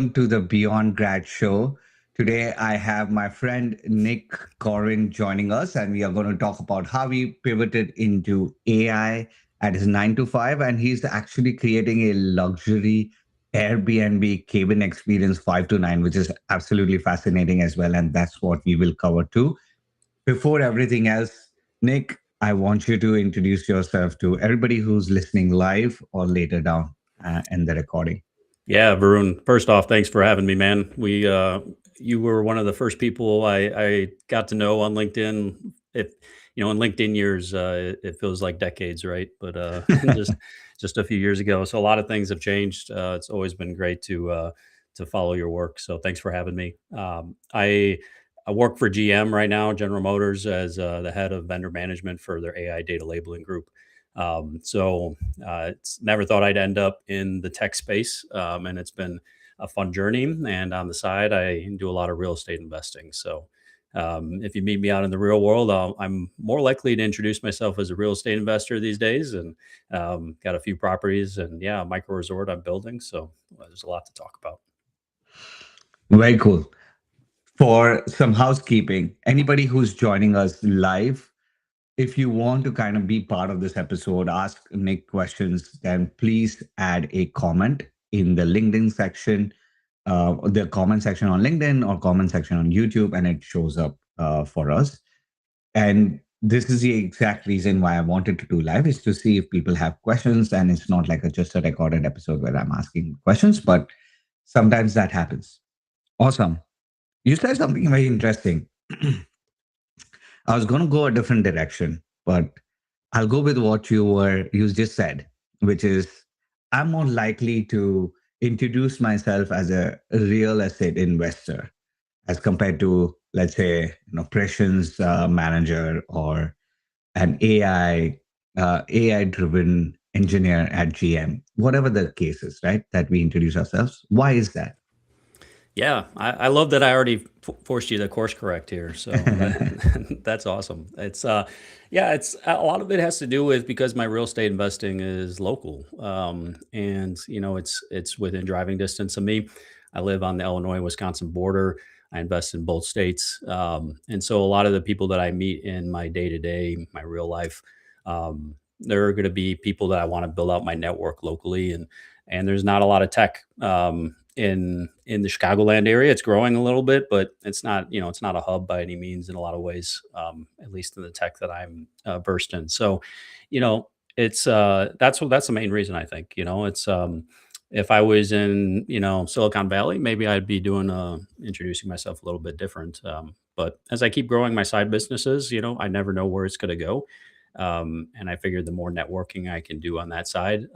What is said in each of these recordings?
welcome to the Beyond Grad show. Today, I have my friend Nick Korwin joining us, and we are going to talk about how he pivoted into AI at his 9 to 5. And he's actually creating a luxury Airbnb cabin experience 5 to 9, which is absolutely fascinating as well. And that's what we will cover too. Before everything else, Nick, I want you to introduce yourself to everybody who's listening live or later down in the recording. Yeah, Varun. First off, thanks for having me, man. You were one of the first people I got to know on LinkedIn. If in LinkedIn years, it feels like decades, right? But just a few years ago, so a lot of things have changed. It's always been great to follow your work. So thanks for having me. I work for GM right now, General Motors, as the head of vendor management for their AI data labeling group. It's never thought I'd end up in the tech space, and it's been a fun journey. And on the side, I do a lot of real estate investing. If you meet me out in the real world, I'm more likely to introduce myself as a real estate investor these days, and got a few properties and yeah, a micro resort I'm building. So there's a lot to talk about. Very cool. For some housekeeping, anybody who's joining us live, if you want to kind of be part of this episode, ask Nick questions, then please add a comment in the LinkedIn section, the comment section on LinkedIn or comment section on YouTube, and it shows up for us. And this is the exact reason why I wanted to do live is to see if people have questions, and it's not like just a recorded episode where I'm asking questions, but sometimes that happens. Awesome. You said something very interesting. I was going to go a different direction, but I'll go with what you just said, which is I'm more likely to introduce myself as a real estate investor as compared to, let's say, operations manager or an AI driven engineer at GM, whatever the case is, right? That we introduce ourselves. Why is that? Yeah, I love that I already forced you to course correct here. So that's awesome. Yeah, it's a lot of it has to do with because my real estate investing is local, and it's within driving distance of me. I live on the Illinois-Wisconsin border. I invest in both states, and so a lot of the people that I meet in my day to day, my real life, there are going to be people that I want to build out my network locally, and there's not a lot of tech. In the Chicagoland area. It's growing a little bit, but it's not a hub by any means in a lot of ways, at least in the tech that I'm versed in. So, it's that's the main reason I think. It's if I was in Silicon Valley, maybe I'd be doing introducing myself a little bit different. But as I keep growing my side businesses, I never know where it's going to go. And I figured the more networking I can do on that side,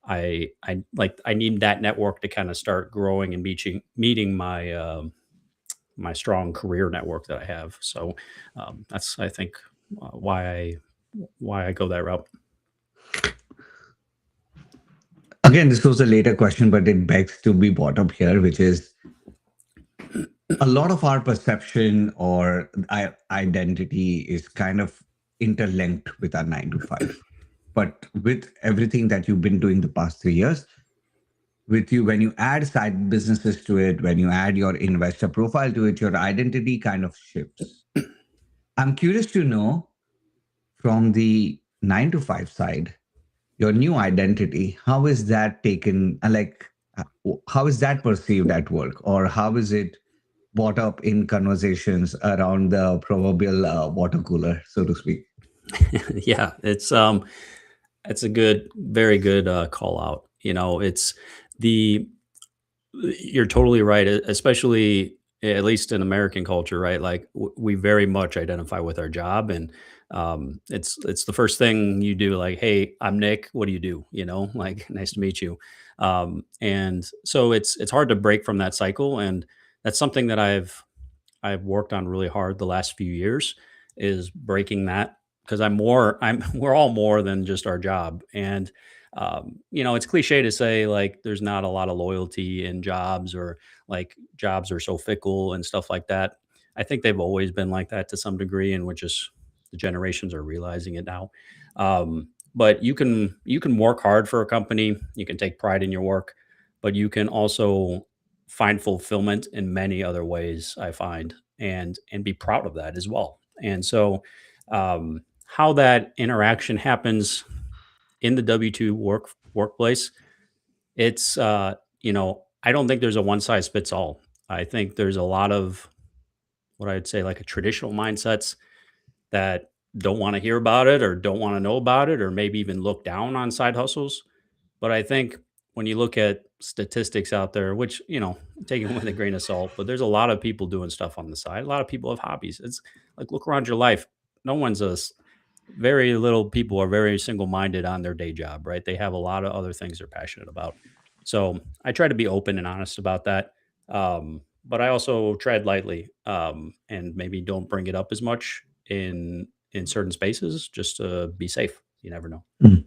I need that network to kind of start growing and meeting my my strong career network that I have. So that's I think why I go that route. Again, this was a later question, but it begs to be brought up here, which is a lot of our perception or identity is kind of interlinked with our 9 to 5. But with everything that you've been doing the past 3 years, with you, when you add side businesses to it, when you add your investor profile to it, your identity kind of shifts. I'm curious to know from the 9 to 5 side, your new identity, how is that taken? How is that perceived at work, or how is it brought up in conversations around the proverbial water cooler, so to speak? Yeah, it's a very good call out. It's the you're totally right, especially at least in American culture, right? Like we very much identify with our job, and it's the first thing you do. Like, hey, I'm Nick. What do you do? Like, nice to meet you. And so it's hard to break from that cycle, and that's something that I've worked on really hard the last few years is breaking that because I'm we're all more than just our job. And it's cliche to say like there's not a lot of loyalty in jobs or like jobs are so fickle and stuff like that. I think they've always been like that to some degree, and we're just the generations are realizing it now. But you can work hard for a company, you can take pride in your work, but you can also find fulfillment in many other ways, I find, and be proud of that as well. And so, how that interaction happens in the W-2 workplace, it's, I don't think there's a one size fits all. I think there's a lot of what I'd say like a traditional mindsets that don't want to hear about it or don't want to know about it or maybe even look down on side hustles. But I think when you look at statistics out there, which, take it with a grain of salt, but there's a lot of people doing stuff on the side. A lot of people have hobbies. It's like look around your life. No one's very little people are very single minded on their day job, right? They have a lot of other things they're passionate about. So I try to be open and honest about that. But I also tread lightly, and maybe don't bring it up as much in certain spaces just to be safe. You never know. Mm.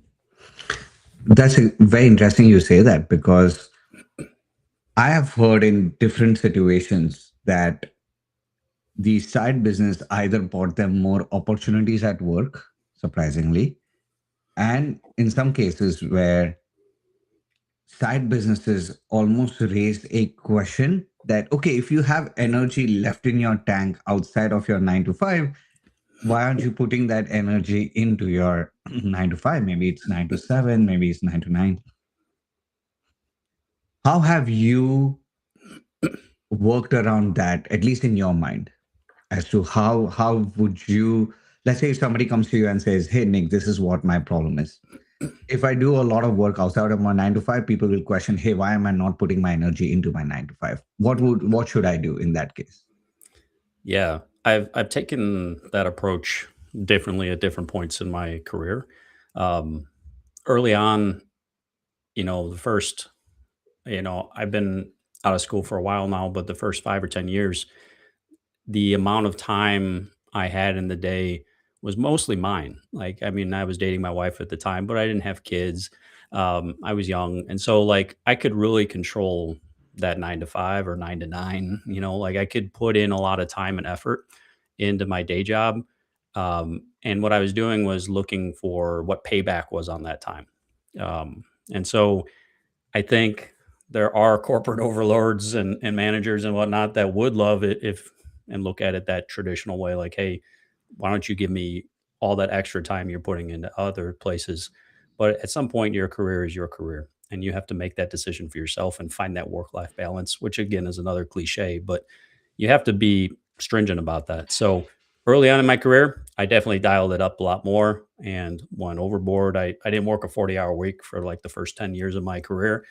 That's very interesting you say that, because I have heard in different situations that the side business either brought them more opportunities at work, surprisingly, and in some cases where side businesses almost raised a question that, okay, if you have energy left in your tank outside of your 9 to 5, why aren't you putting that energy into your 9 to 5? Maybe it's 9 to 7, maybe it's 9 to 9. How have you worked around that, at least in your mind, as to how would you, let's say if somebody comes to you and says, hey Nick, this is what my problem is. If I do a lot of work outside of my 9 to 5, people will question, hey, why am I not putting my energy into my 9 to 5? What should I do in that case? Yeah, I've taken that approach differently at different points in my career. Um, Early on, the first, I've been out of school for a while now, but the first 5 or 10 years, the amount of time I had in the day was mostly mine. Like, I mean, I was dating my wife at the time, but I didn't have kids. I was young. And so, like, I could really control that 9 to 5 or 9 to 9. Like, I could put in a lot of time and effort into my day job. And what I was doing was looking for what payback was on that time. And so, I think there are corporate overlords and managers and whatnot that would love it if and look at it that traditional way, like, hey, why don't you give me all that extra time you're putting into other places? But at some point, your career is your career, and you have to make that decision for yourself and find that work life balance, which again is another cliche, but you have to be stringent about that. So early on in my career, I definitely dialed it up a lot more and went overboard. I didn't work a 40-hour week for like the first 10 years of my career,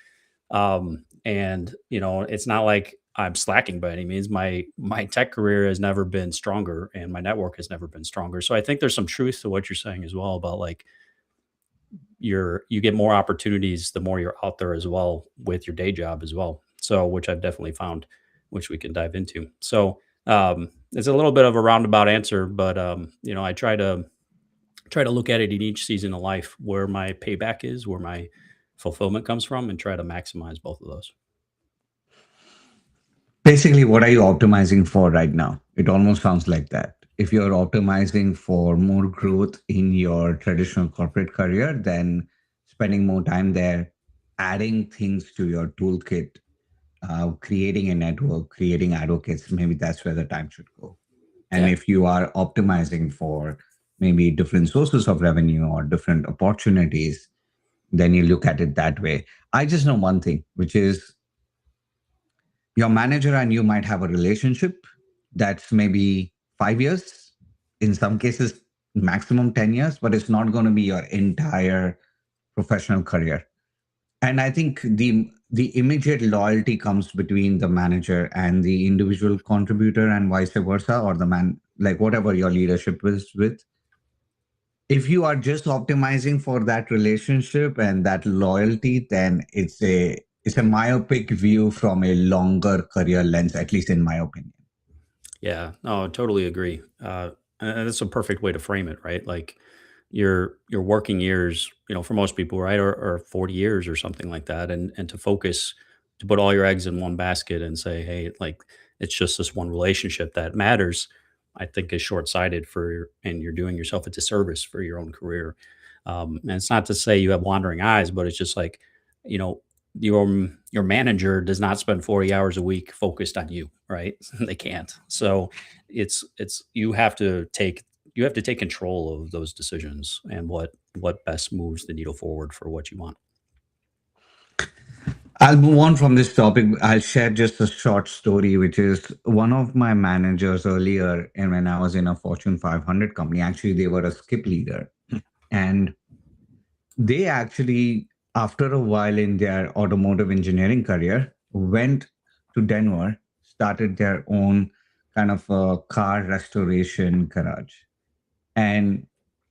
and it's not like I'm slacking by any means. My tech career has never been stronger and my network has never been stronger. So I think there's some truth to what you're saying as well about like you get more opportunities the more you're out there as well with your day job as well. So which I've definitely found, which we can dive into. So it's a little bit of a roundabout answer, but I try to look at it in each season of life where my payback is, where my fulfillment comes from, and try to maximize both of those. Basically, what are you optimizing for right now? It almost sounds like that. If you're optimizing for more growth in your traditional corporate career, then spending more time there, adding things to your toolkit, creating a network, creating advocates, maybe that's where the time should go. And Yeah. if you are optimizing for maybe different sources of revenue or different opportunities, then you look at it that way. I just know one thing, which is your manager and you might have a relationship that's maybe 5 years, in some cases, maximum 10 years, but it's not going to be your entire professional career. And I think the immediate loyalty comes between the manager and the individual contributor and vice versa, or the man, like whatever your leadership is with. If you are just optimizing for that relationship and that loyalty, then it's a myopic view from a longer career lens, at least in my opinion. Yeah, no, I totally agree. And that's a perfect way to frame it, right? Like your working years, for most people, right, are 40 years or something like that, and to put all your eggs in one basket and say, hey, like it's just this one relationship that matters. I think is short sighted and you're doing yourself a disservice for your own career. And it's not to say you have wandering eyes, but it's just like, you know, your manager does not spend 40 hours a week focused on you, right? They can't. So it's you have to take control of those decisions and what best moves the needle forward for what you want. I'll move on from this topic. I'll share just a short story, which is one of my managers earlier, and when I was in a Fortune 500 company, actually, they were a skip leader. And they actually, after a while in their automotive engineering career, went to Denver, started their own kind of a car restoration garage. And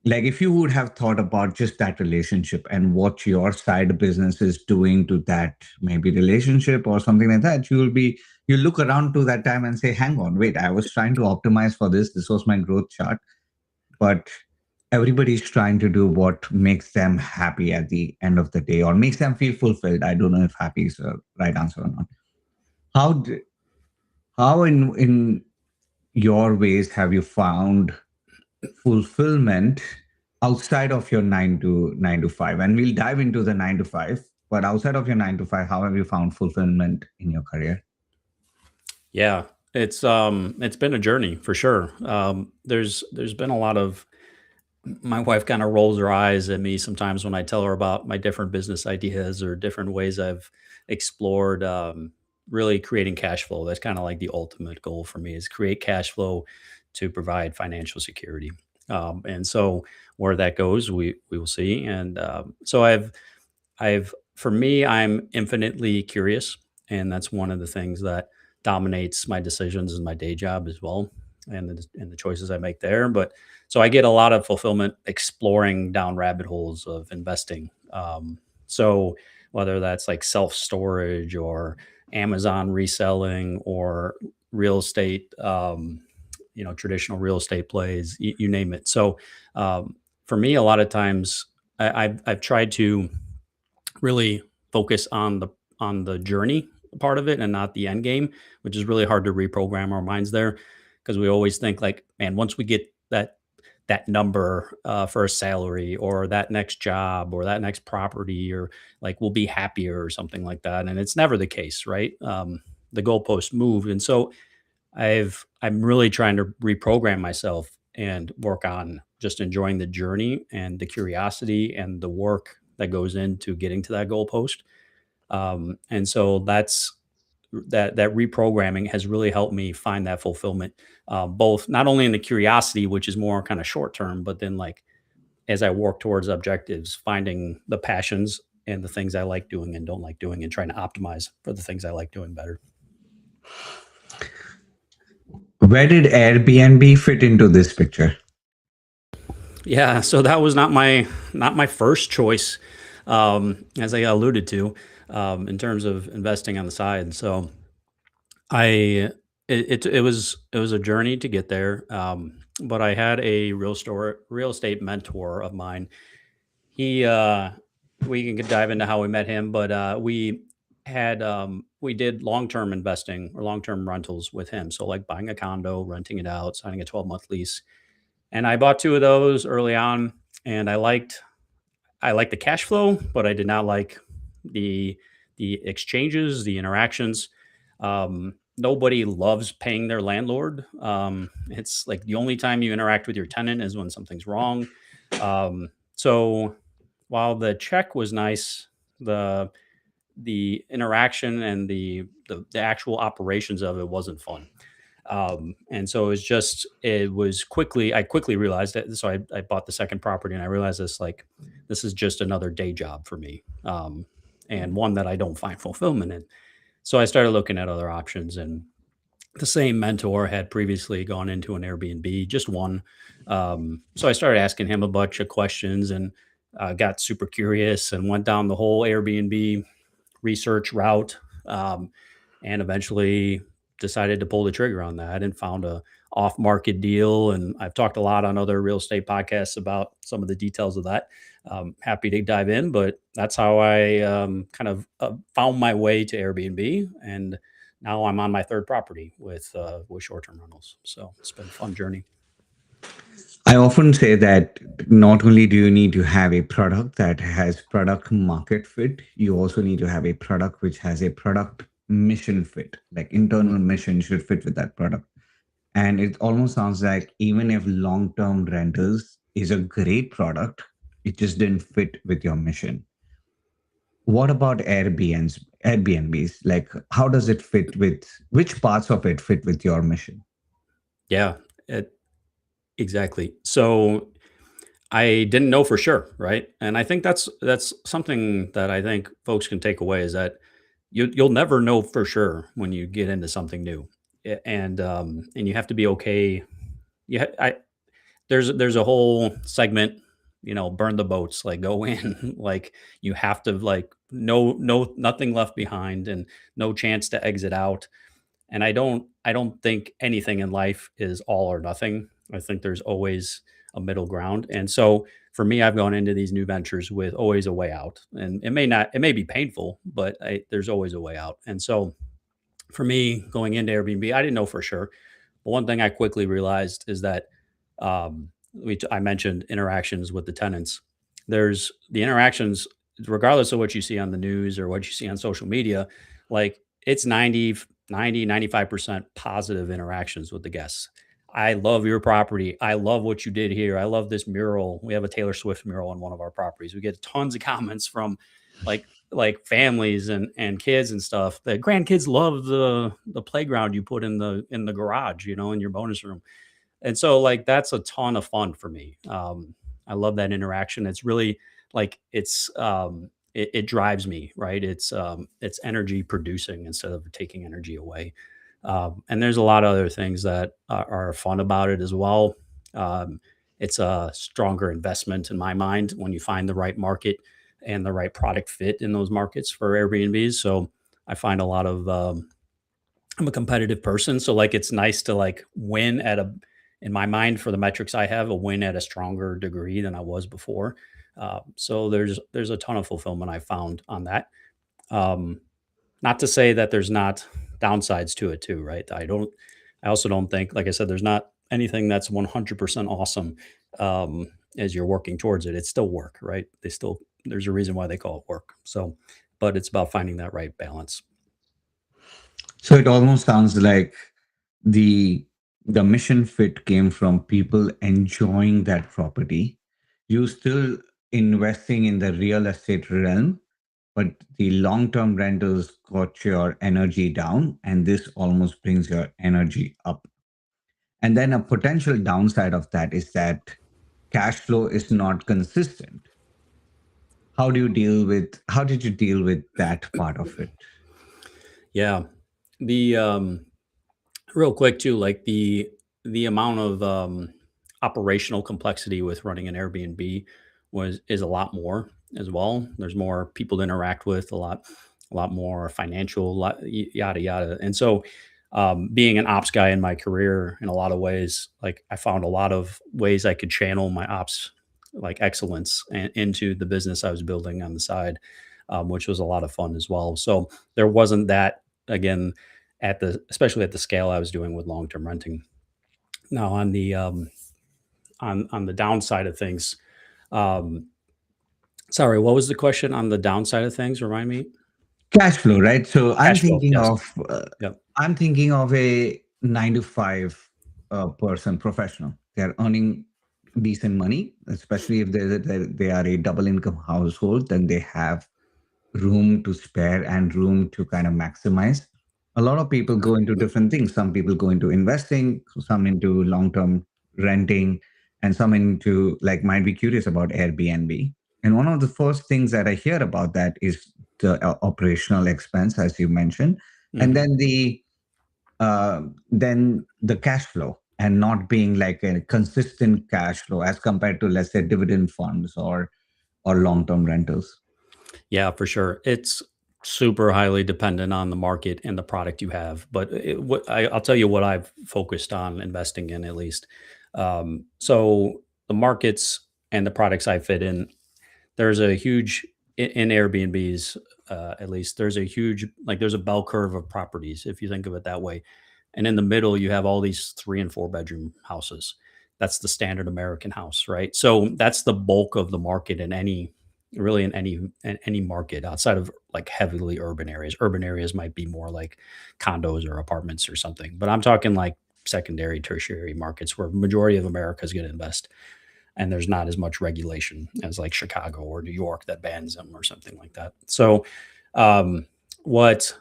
like, if you would have thought about just that relationship and what your side business is doing to that maybe relationship or something like that, you look around to that time and say, hang on, wait, I was trying to optimize for this. This was my growth chart, but everybody's trying to do what makes them happy at the end of the day or makes them feel fulfilled. I don't know if happy is the right answer or not. How d- how in your ways have you found fulfillment outside of your 9 to 5? And we'll dive into the 9 to 5. But outside of your 9 to 5, how have you found fulfillment in your career? Yeah, it's been a journey for sure. There's been a lot of my wife kind of rolls her eyes at me sometimes when I tell her about my different business ideas or different ways I've explored really creating cash flow. That's kind of like the ultimate goal for me is create cash flow to provide financial security. And so where that goes, we will see. And so I've for me, I'm infinitely curious, and that's one of the things that dominates my decisions in my day job as well, and the choices I make there. But so I get a lot of fulfillment exploring down rabbit holes of investing. So whether that's like self storage or Amazon reselling or real estate, traditional real estate plays, you name it. So for me, a lot of times I've tried to really focus on the journey part of it and not the end game, which is really hard to reprogram our minds there because we always think like, man, once we get that number for a salary or that next job or that next property or like we'll be happier or something like that, and it's never the case, right? The goalpost moved, and so I'm really trying to reprogram myself and work on just enjoying the journey and the curiosity and the work that goes into getting to that goalpost. And so that reprogramming has really helped me find that fulfillment, both not only in the curiosity, which is more kind of short term, but then like as I work towards objectives, finding the passions and the things I like doing and don't like doing, and trying to optimize for the things I like doing better. Where did Airbnb fit into this picture? Yeah, so that was not my first choice, as I alluded to, in terms of investing on the side. So I it was a journey to get there, but I had a real estate mentor of mine. He we can dive into how we met him, but we did long term investing or long term rentals with him. So like buying a condo, renting it out, signing a 12-month lease, and I bought two of those early on, and I liked the cash flow, but I did not like the the exchanges, the interactions. Nobody loves paying their landlord. It's like the only time you interact with your tenant is when something's wrong. So while the check was nice, the the interaction and the actual operations of it wasn't fun. And so I quickly realized that. So I bought the second property and I realized this is just another day job for me. And one that I don't find fulfillment in. So I started looking at other options, and the same mentor had previously gone into an Airbnb, just one. So I started asking him a bunch of questions and got super curious and went down the whole Airbnb research route, and eventually decided to pull the trigger on that and found a off market deal. And I've talked a lot on other real estate podcasts about some of the details of that. Happy to dive in, but that's how I kind of found my way to Airbnb, and now I'm on my third property with short term rentals. So it's been a fun journey. I often say that not only do you need to have a product that has product market fit, you also need to have a product which has a product mission fit, like internal mission should fit with that product. And it almost sounds like even if long term rentals is a great product, it just didn't fit with your mission. What about Airbnbs? Airbnbs, like how does it fit with which parts of it fit with your mission? Yeah, it, exactly. So I didn't know for sure, right? And I think that's something that I think folks can take away is that you'll never know for sure when you get into something new, and you have to be okay. Yeah, there's a whole segment, burn the boats, like go in, like you have to like no nothing left behind and no chance to exit out. And I don't think anything in life is all or nothing. I think there's always a middle ground. And so for me, I've gone into these new ventures with always a way out. And it may be painful, but there's always a way out. And so for me, going into Airbnb, I didn't know for sure. But one thing I quickly realized is that I mentioned interactions with the tenants. There's the interactions, regardless of what you see on the news or what you see on social media, like it's 95% positive interactions with the guests. I love your property. I love what you did here. I love this mural. We have a Taylor Swift mural on one of our properties. We get tons of comments from like families and kids and stuff. The grandkids love the playground you put in the garage, in your bonus room. And so like that's a ton of fun for me. I love that interaction. It's really like it drives me, right? It's energy producing instead of taking energy away. And there's a lot of other things that are fun about it as well. Um, it's a stronger investment in my mind when you find the right market and the right product fit in those markets for Airbnbs. So I find a lot of I'm a competitive person, so like it's nice to like win at a in my mind for the metrics I have a win at a stronger degree than I was before. So there's a ton of fulfillment I found on that. Um, Not to say that there's not downsides to it too, right? I also don't think, like I said, there's not anything that's 100% awesome as you're working towards it. It's still work, right? There's a reason why they call it work. So, but it's about finding that right balance. So it almost sounds like the the mission fit came from people enjoying that property. You still investing in the real estate realm, but the long-term rentals got your energy down, and this almost brings your energy up. And then a potential downside of that is that cash flow is not consistent. How did you deal with that part of it? Yeah. The real quick too, like the amount of operational complexity with running an Airbnb was is a lot more as well. There's more people to interact with, a lot more financial, yada yada. And so, being an ops guy in my career, in a lot of ways, like I found a lot of ways I could channel my ops like excellence into the business I was building on the side, which was a lot of fun as well. So there wasn't that again at the especially at the scale I was doing with long term renting. Now on the downside of things, um, sorry, what was the question on the downside of things? Remind me. Cash flow, right? So Cash flow. Yes. Yep. I'm thinking of a 9 to 5 person professional. They're earning decent money, especially if they are a double income household. Then they have room to spare and room to kind of maximize. A lot of people go into different things. Some people go into investing, some into long term renting, and some into like might be curious about Airbnb. And one of the first things that I hear about that is the operational expense, as you mentioned, and Mhm. then the cash flow and not being like a consistent cash flow as compared to let's say dividend funds or long term rentals. Yeah, for sure. It's super highly dependent on the market and the product you have. But I'll tell you what I've focused on investing in at least. So the markets and the products I fit in, there's a huge in Airbnbs, at least there's a huge like there's a bell curve of properties if you think of it that way, and in the middle you have all these 3 and 4 bedroom houses. That's the standard American house, right? So that's the bulk of the market in any really in any market outside of like heavily urban areas. Urban areas might be more like condos or apartments or something, but I'm talking like secondary, tertiary markets where majority of America is going to invest, and there's not as much regulation as like Chicago or New York that bans them or something like that. So, um, what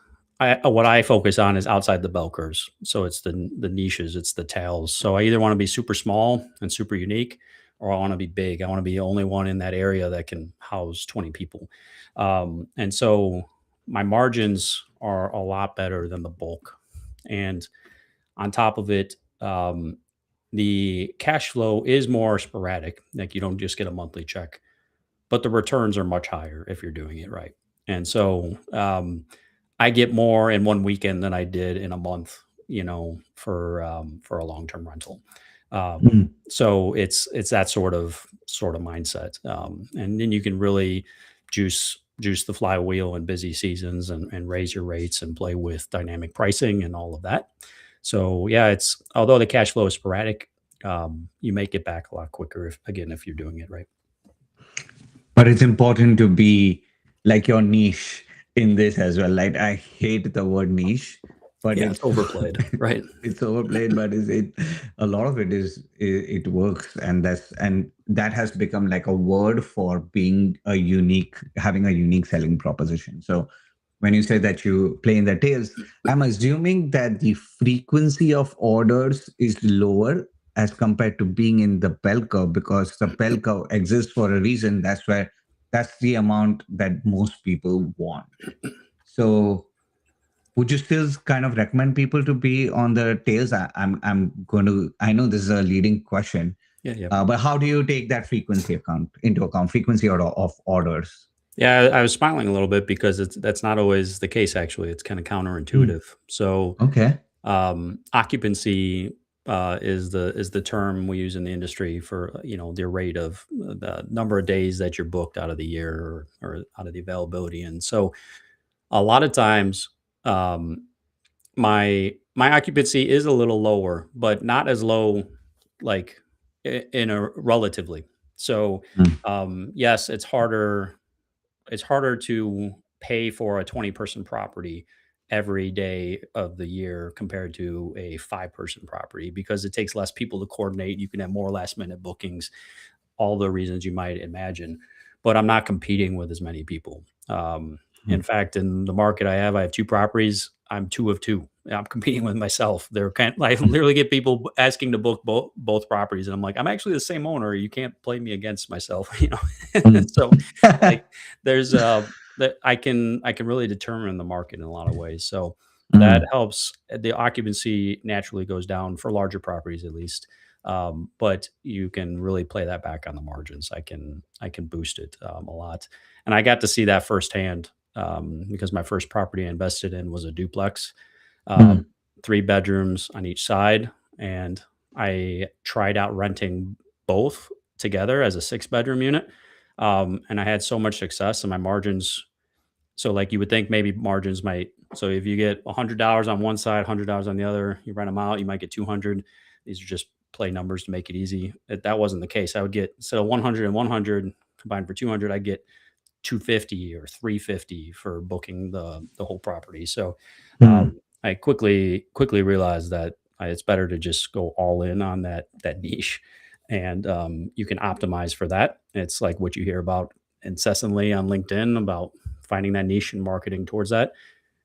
what I focus on is outside the bell curves. So it's the niches, it's the tails. So I either want to be super small and super unique, or I want to be big. I want to be the only one in that area that can house 20 people. And so my margins are a lot better than the bulk. And on top of it, the cash flow is more sporadic. Like you don't just get a monthly check, but the returns are much higher if you're doing it right. And so I get more in one weekend than I did in a month, for a long term rental. Mm. So it's that sort of mindset, and then you can really juice the flywheel in busy seasons and raise your rates and play with dynamic pricing and all of that. So yeah, it's although the cash flow is sporadic, you make it back a lot quicker if you're doing it right. But it's important to be like your niche in this as well. Like I hate the word niche, but Yeah, it's overplayed, right? it's overplayed. But is it a lot of it is it works, and that has become like a word for being a unique, having a unique selling proposition. So when you say that you play in the tails, I'm assuming that the frequency of orders is lower as compared to being in the bell curve, because the bell curve exists for a reason. That's the amount that most people want. So would you still kind of recommend people to be on the tails? I'm going to, I know this is a leading question, Yeah, yeah. but how do you take that frequency account into account, frequency of orders? Yeah, I was smiling a little bit because that's not always the case, actually. It's kind of Hmm. counterintuitive. So, Okay. occupancy is the term we use in the industry for the rate of the number of days that you're booked out of the year, or out of the availability. And so, a lot of times, um, my occupancy is a little lower, but not as low, like in a relatively. So, Mm, yes, it's harder to pay for a 20-person property every day of the year compared to a 5-person property because it takes less people to coordinate. You can have more last minute bookings, all the reasons you might imagine, but I'm not competing with as many people. In mm, fact, in the market I have 2 properties. I'm 2 of 2. I'm competing with myself. I mm, literally get people asking to book both properties, and I'm like, "I'm actually the same owner. You can't play me against myself," you know? mm. So, like, there's, that I can really determine the market in a lot of ways. So, that Mm, helps. The occupancy naturally goes down for larger properties at least, but you can really play that back on the margins. I can boost it, a lot, and I got to see that firsthand, because my first property I invested in was a duplex, um, mm, 3 bedrooms on each side, and I tried out renting both together as a 6-bedroom unit, and I had so much success, and my margins. So, like, you would think maybe margins might. So if you get $100 on one side, $100 on the other, you rent them out, you might get 200. These are just play numbers to make it easy. That wasn't the case. I would get, instead of 100 and 100 combined for 200, I get 250 or 350 for booking the whole property. So, mm, I quickly realized that, it's better to just go all in on that niche, and you can optimize for that. It's like what you hear about incessantly on LinkedIn about finding that niche and marketing towards that.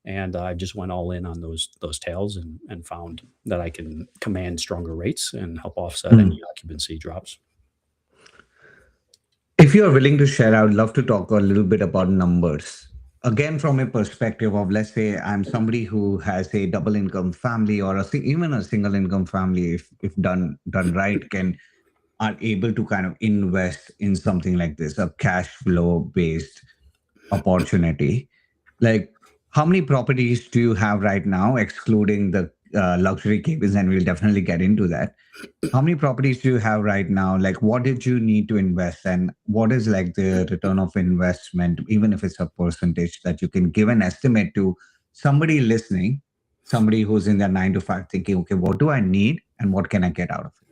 And I just went all in on those tails, and found that I can command stronger rates and help offset any mm. occupancy drops. If you're willing to share, I would love to talk a little bit about numbers. Again, from a perspective of, let's say, I'm somebody who has a double income family, or even a single income family, if done right, can are able to kind of invest in something like this, a cash flow based opportunity. Like, how many properties do you have right now, excluding the luxury cabins? And we'll definitely get into that. How many properties do you have right now? Like, what did you need to invest, and what is like the return of investment, even if it's a percentage that you can give an estimate to somebody listening, somebody who's in their 9 to 5 thinking, okay, what do I need and what can I get out of it?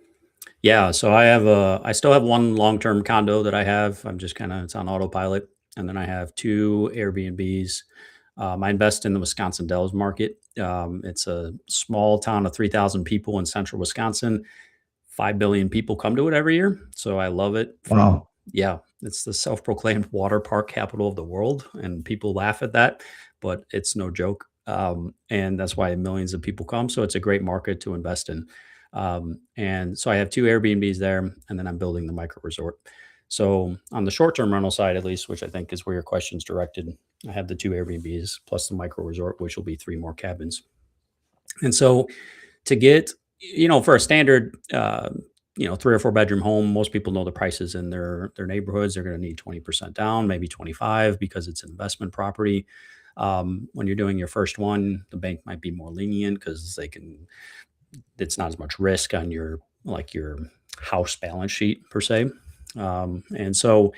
Yeah, so I still have one long-term condo that I have. I'm just kinda it's on autopilot, and then I have 2 Airbnbs. I invest in the Wisconsin Dells market. It's a small town of 3,000 people in central Wisconsin. 5 billion people come to it every year, so I love it from Wow. yeah, it's the self-proclaimed water park capital of the world, and people laugh at that, but it's no joke, and that's why millions of people come, so it's a great market to invest in, and so I have 2 Airbnbs there, and then I'm building the micro resort. So, on the short-term rental side, at least, which I think is where your question's directed, I have the 2 Airbnbs plus the micro resort, which will be 3 more cabins, and so to get for a standard 3 or 4 bedroom home, most people know the prices in their neighborhoods. They're going to need 20% down, maybe 25, because it's an investment property. When you're doing your first one, the bank might be more lenient because they can it's not as much risk on your house balance sheet per se. And so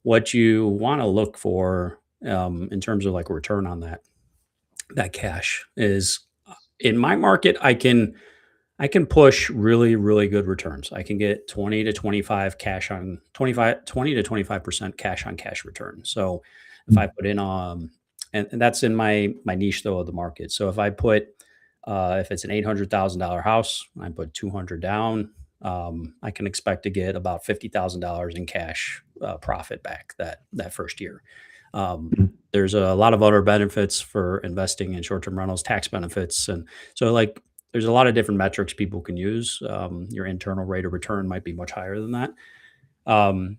what you want to look for in terms of like return on that cash is in my market, I can push really, really good returns. I can get 20 to 25 cash on 25 20 to 25% cash on cash return. So if I put in and that's in my niche though of the market. So if I put if it's an $800,000 house, I put 200 down, I can expect to get about $50,000 in cash profit back that first year. Um, there's a lot of other benefits for investing in short-term rentals, tax benefits, and so like there's a lot of different metrics people can use. Your internal rate of return might be much higher than that.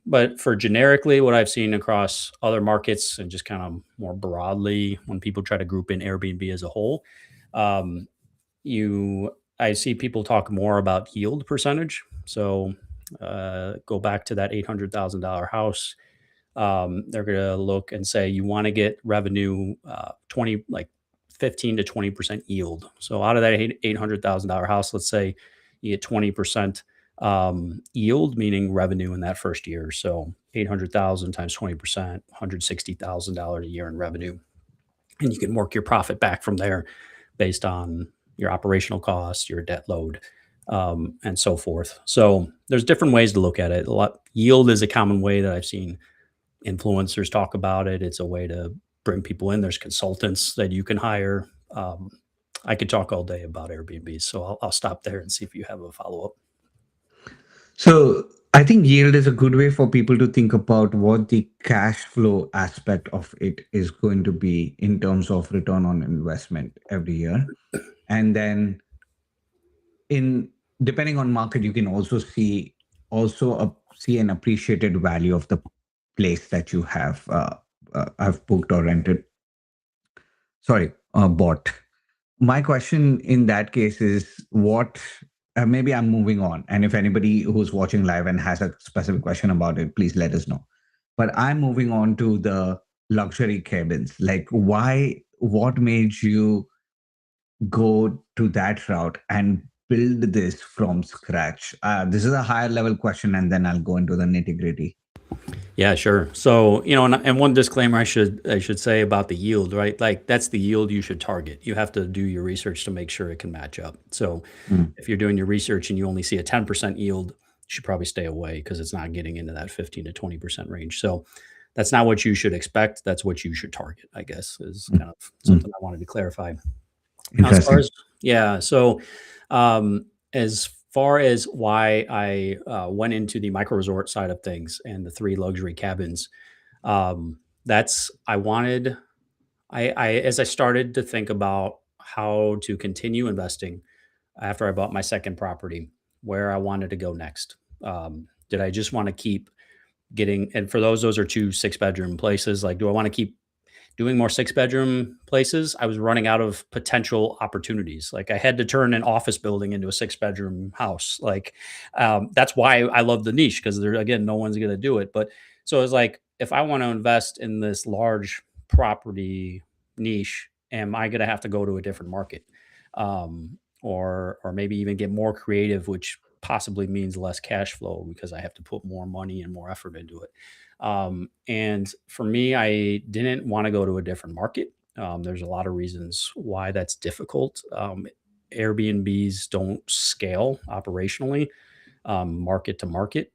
But for generically, what I've seen across other markets and just kind of more broadly, when people try to group in Airbnb as a whole, um, you I see people talk more about yield percentage. So go back to that $800,000 house. They're going to look and say you want to get revenue 20 like 15 to 20% yield. So out of that $800,000 house, let's say you get 20% yield, meaning revenue in that first year. So 800,000 times 20%, $160,000 a year in revenue, and you can work your profit back from there based on your operational costs, your debt load, and so forth. So there's different ways to look at it. A lot yield is a common way that I've seen influencers talk about it. It's a way to bring people in. There's consultants that you can hire. I could talk all day about Airbnb, so I'll stop there and see if you have a follow up. So I think yield is a good way for people to think about what the cash flow aspect of it is going to be in terms of return on investment every year. And then in depending on market, you can also see an appreciated value of the place that you have booked or rented. Sorry, bought. My question in that case is what maybe I'm moving on. And if anybody who's watching live and has a specific question about it, please let us know. But I'm moving on to the luxury cabins. Like, what made you go to that route and build this from scratch? This is a higher level question, and then I'll go into the nitty gritty. Yeah, sure. So, and one disclaimer I should say about the yield, right? Like that's the yield you should target. You have to do your research to make sure it can match up. So, Mm, if you're doing your research and you only see a 10% yield, you should probably stay away because it's not getting into that 15 to 20% range. So, that's not what you should expect. That's what you should target, I guess, is mm, kind of mm. something I wanted to clarify. Now, as far Interesting. as yeah, so as far as why I went into the micro resort side of things and the 3 luxury cabins, that's I wanted I as I started to think about how to continue investing after I bought my second property, where I wanted to go next. Did I just want to keep getting and for those are 2 6 bedroom places. Like, do I want to keep doing more 6 bedroom places? I was running out of potential opportunities. Like I had to turn an office building into a 6 bedroom house. Like that's why I love the niche because there again, no one's going to do it. But so it's like if I want to invest in this large property niche, am I going to have to go to a different market, or maybe even get more creative, which possibly means less cash flow because I have to put more money and more effort into it. And for me, I didn't want to go to a different market. There's a lot of reasons why that's difficult. Airbnbs don't scale operationally. market to market.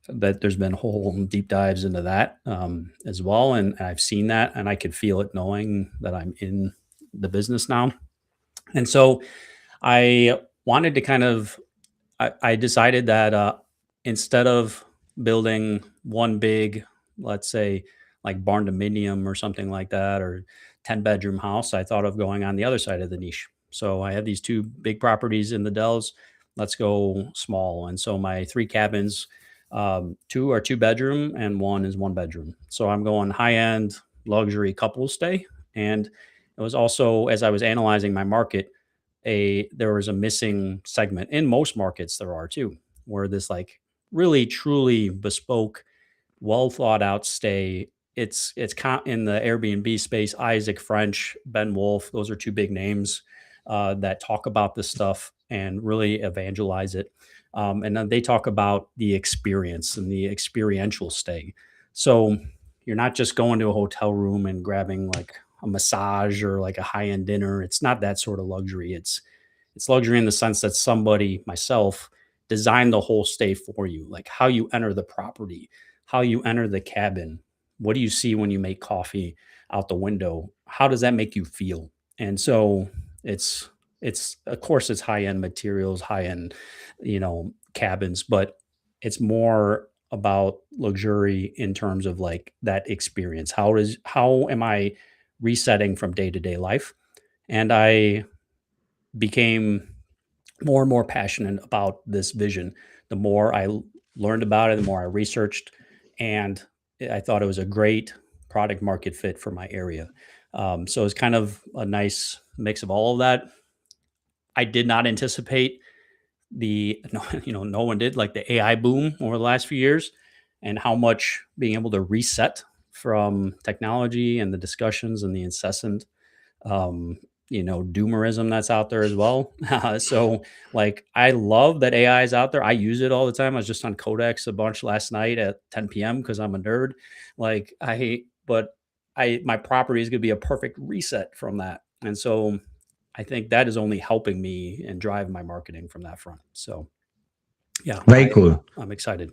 That there's been whole deep dives into that as well, and I've seen that, and I could feel it knowing that I'm in the business now. And so I wanted to kind of I decided that instead of building one big, let's say, like barn dominium or something like that, or 10-bedroom house, I thought of going on the other side of the niche. So I have these two big properties in the Dells. Let's go small. And so my three cabins, two are 2-bedroom and one is 1-bedroom. So I'm going high end luxury couple stay. And it was also, as I was analyzing my market, there was a missing segment in most markets. There are too, where this like really truly bespoke, well thought out stay. In the Airbnb space. Isaac French, Ben Wolf, those are two big names that talk about this stuff and really evangelize it. And then they talk about the experience and the experiential stay. So you're not just going to a hotel room and grabbing like a massage or like a high end dinner. It's not that sort of luxury. It's luxury in the sense that somebody, myself, designed the whole stay for you, like how you enter the property, how you enter the cabin. What do you see when you make coffee out the window? How does that make you feel? And so it's it's of course it's high end materials, high end, cabins, but it's more about luxury in terms of like that experience. How am I resetting from day to day life? And I became more and more passionate about this vision. The more learned about it, the more I researched, and I thought it was a great product market fit for my area. So it's kind of a nice mix of all of that. I did not anticipate no, no one did, like the AI boom over the last few years, and how much being able to reset from technology and the discussions and the incessant um, doomerism that's out there as well. So, like, I love that AI is out there. I use it all the time. I was just on Codex a bunch last night at 10 p.m. because I'm a nerd. Like, but my property is going to be a perfect reset from that. And so, I think that is only helping me and drive my marketing from that front. So, yeah, Very cool. I'm excited.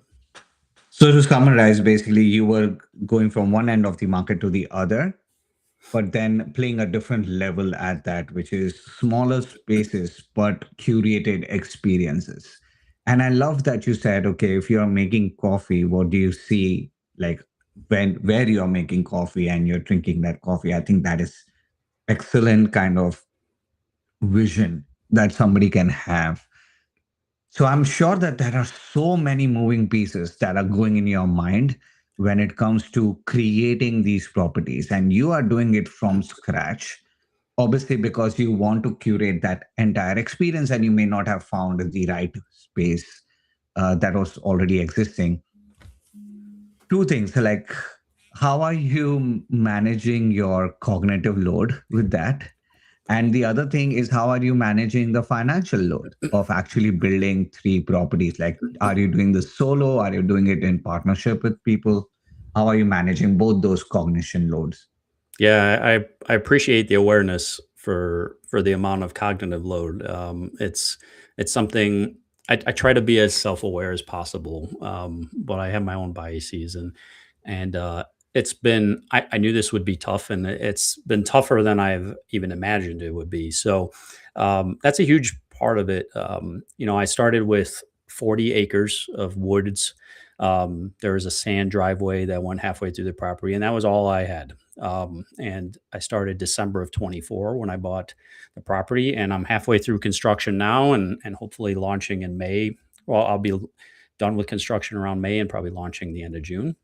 So to summarize, basically, you were going from one end of the market to the other, but then playing a different level at that, which is smaller spaces but curated experiences. And I love that you said, okay, if you're making coffee, what do you see, like when where you're making coffee and you're drinking that coffee? I think that is excellent kind of vision that somebody can have. So I'm sure that there are so many moving pieces that are going in your mind when it comes to creating these properties, and you are doing it from scratch, obviously because you want to curate that entire experience and you may not have found the right space that was already existing. Two things, like how are you managing your cognitive load with that? And the other thing is, how are you managing the financial load of actually building three properties? Like, are you doing this solo? Are you doing it in partnership with people? How are you managing both those cognition loads? Yeah, I appreciate the awareness for the amount of cognitive load. It's something I try to be as self aware as possible, but I have my own biases, and it's been I knew this would be tough, and it's been tougher than I've even imagined it would be. So that's a huge part of it. I started with 40 acres of woods. There was a sand driveway that went halfway through the property, and that was all I had. And I started December of 24 when I bought the property, and I'm halfway through construction now, and hopefully launching in May. Well, I'll be done with construction around May and probably launching the end of June.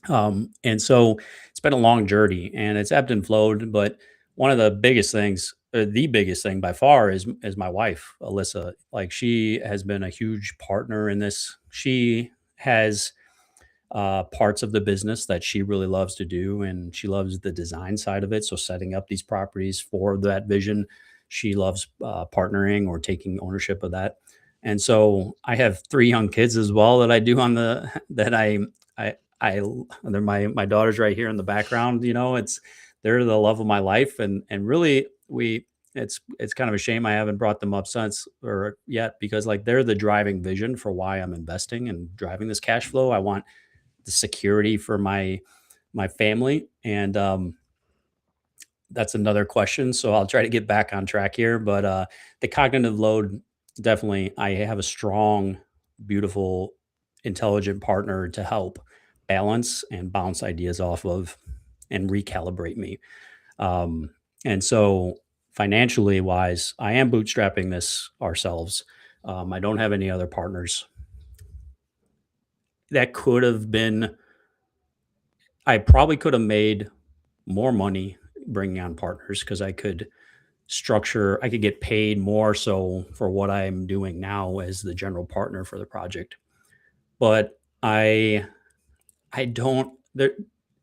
And so it's been a long journey, and it's ebbed and flowed. But one of the biggest things, the biggest thing by far, is my wife, Alyssa. Like, she has been a huge partner in this. She has parts of the business that she really loves to do, and she loves the design side of it. So setting up these properties for that vision, she loves partnering or taking ownership of that. And so I have three young kids as well that I do on the that I they're my daughter's right here in the background. It's they're the love of my life, and really It's kind of a shame I haven't brought them up since or yet because like they're the driving vision for why I'm investing and driving this cash flow. I want the security for my family, and that's another question. So I'll try to get back on track here, but the cognitive load, definitely. I have a strong, beautiful, intelligent partner to help balance and bounce ideas off of and recalibrate me. Um, and so, financially wise, I am bootstrapping this ourselves. I don't have any other partners. That could have been, I probably could have made more money bringing on partners because I could get paid more so for what I'm doing now as the general partner for the project. But I don't, there,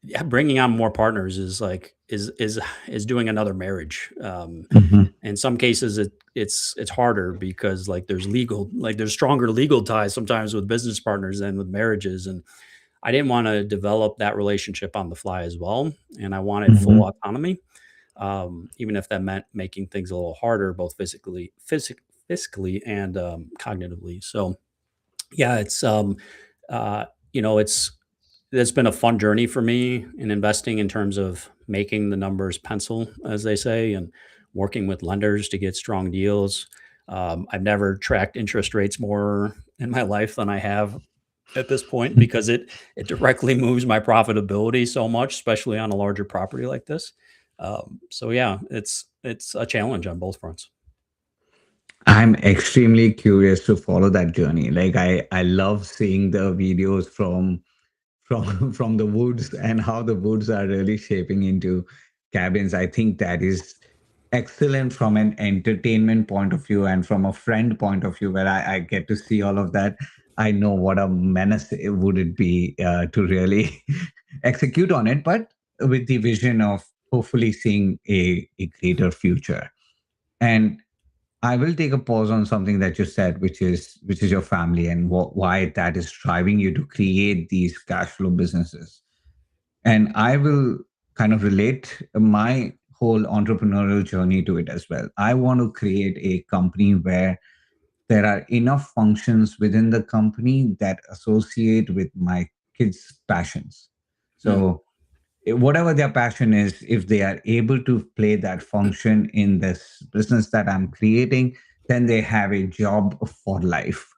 yeah, bringing on more partners is like, is doing another marriage. Mhm. In some cases it's harder because like there's stronger legal ties sometimes with business partners than with marriages, and I didn't want to develop that relationship on the fly as well, and I wanted full Mhm. autonomy, even if that meant making things a little harder both physically and cognitively. So yeah, uh it's been a fun journey for me in investing in terms of making the numbers pencil, as they say, and working with lenders to get strong deals. I've never tracked interest rates more in my life than I have at this point because it directly moves my profitability so much, especially on a larger property like this. So yeah, it's a challenge on both fronts. I'm extremely curious to follow that journey. Like I love seeing the videos from the woods and how the woods are really shaping into cabins. I think that is excellent from an entertainment point of view and from a friend point of view, where I get to see all of that. I know what a menace would it be to really execute on it, but with the vision of hopefully seeing a greater future. And I will take a pause on something that you said, which is your family and why that is driving you to create these cash flow businesses. And I will kind of relate my whole entrepreneurial journey to it as well. I want to create a company where there are enough functions within the company that associate with my kids' passions. Hmm. So whatever their passion is, if they are able to play that function in this business that I'm creating, then they have a job for life.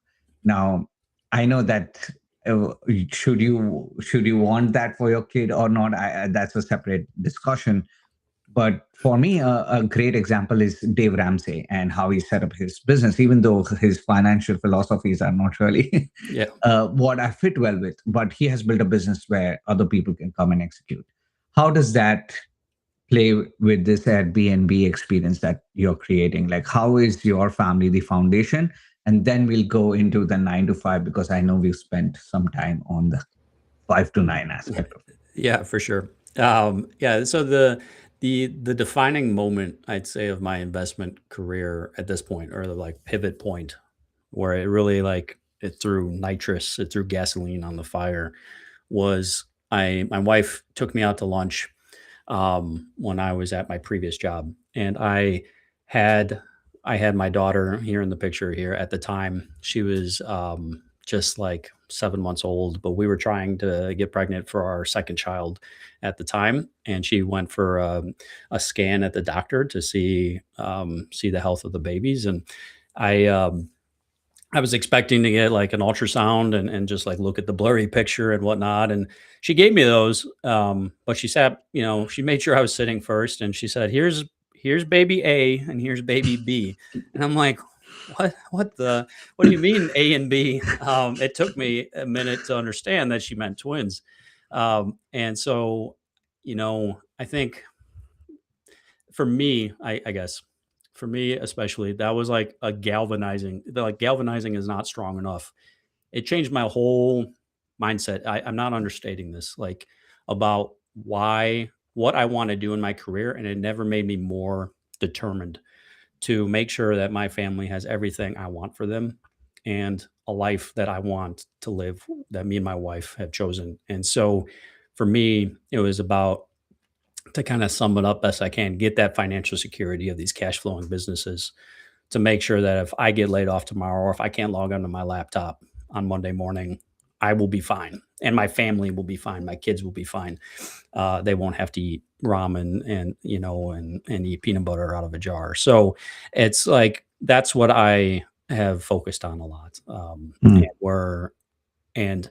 Now, I know that should you want that for your kid or not, that's a separate discussion. But for me, a great example is Dave Ramsey and how he set up his business, even though his financial philosophies are not really Yeah. what I fit well with. But he has built a business where other people can come and execute. How does that play with this Airbnb experience that you're creating? Like, how is your family the foundation? And then we'll go into the 9 to 5, because I know we've spent some time on the 5 to 9 aspect of it. Yeah, for sure. Yeah, so the defining moment I'd say of my investment career at this point, or the like pivot point, where it really like it threw gasoline on the fire, was I my wife took me out to lunch when I was at my previous job, and had I had my daughter here in the picture here at the time. She was just like 7 months old, but we were trying to get pregnant for our second child at the time, and she went for a scan at the doctor to see the health of the babies, and I. I was expecting to get like an ultrasound and just like look at the blurry picture and whatnot. And she gave me those. But she sat, she made sure I was sitting first, and she said, here's baby A and here's baby B. And I'm like, what do you mean A and B? It took me a minute to understand that she meant twins. And so, I think for me, I guess for me especially, that was like a galvanizing is not strong enough. It changed my whole mindset. I'm not understating this, like about what I want to do in my career, and it never made me more determined to make sure that my family has everything I want for them and a life that I want to live that me and my wife have chosen. And so for me, it was about to kind of sum it up best I can, get that financial security of these cash flowing businesses to make sure that if I get laid off tomorrow or if I can't log onto my laptop on Monday morning, I will be fine and my family will be fine. My kids will be fine. They won't have to eat ramen and and eat peanut butter out of a jar. So it's like that's what I have focused on a lot. Mm. And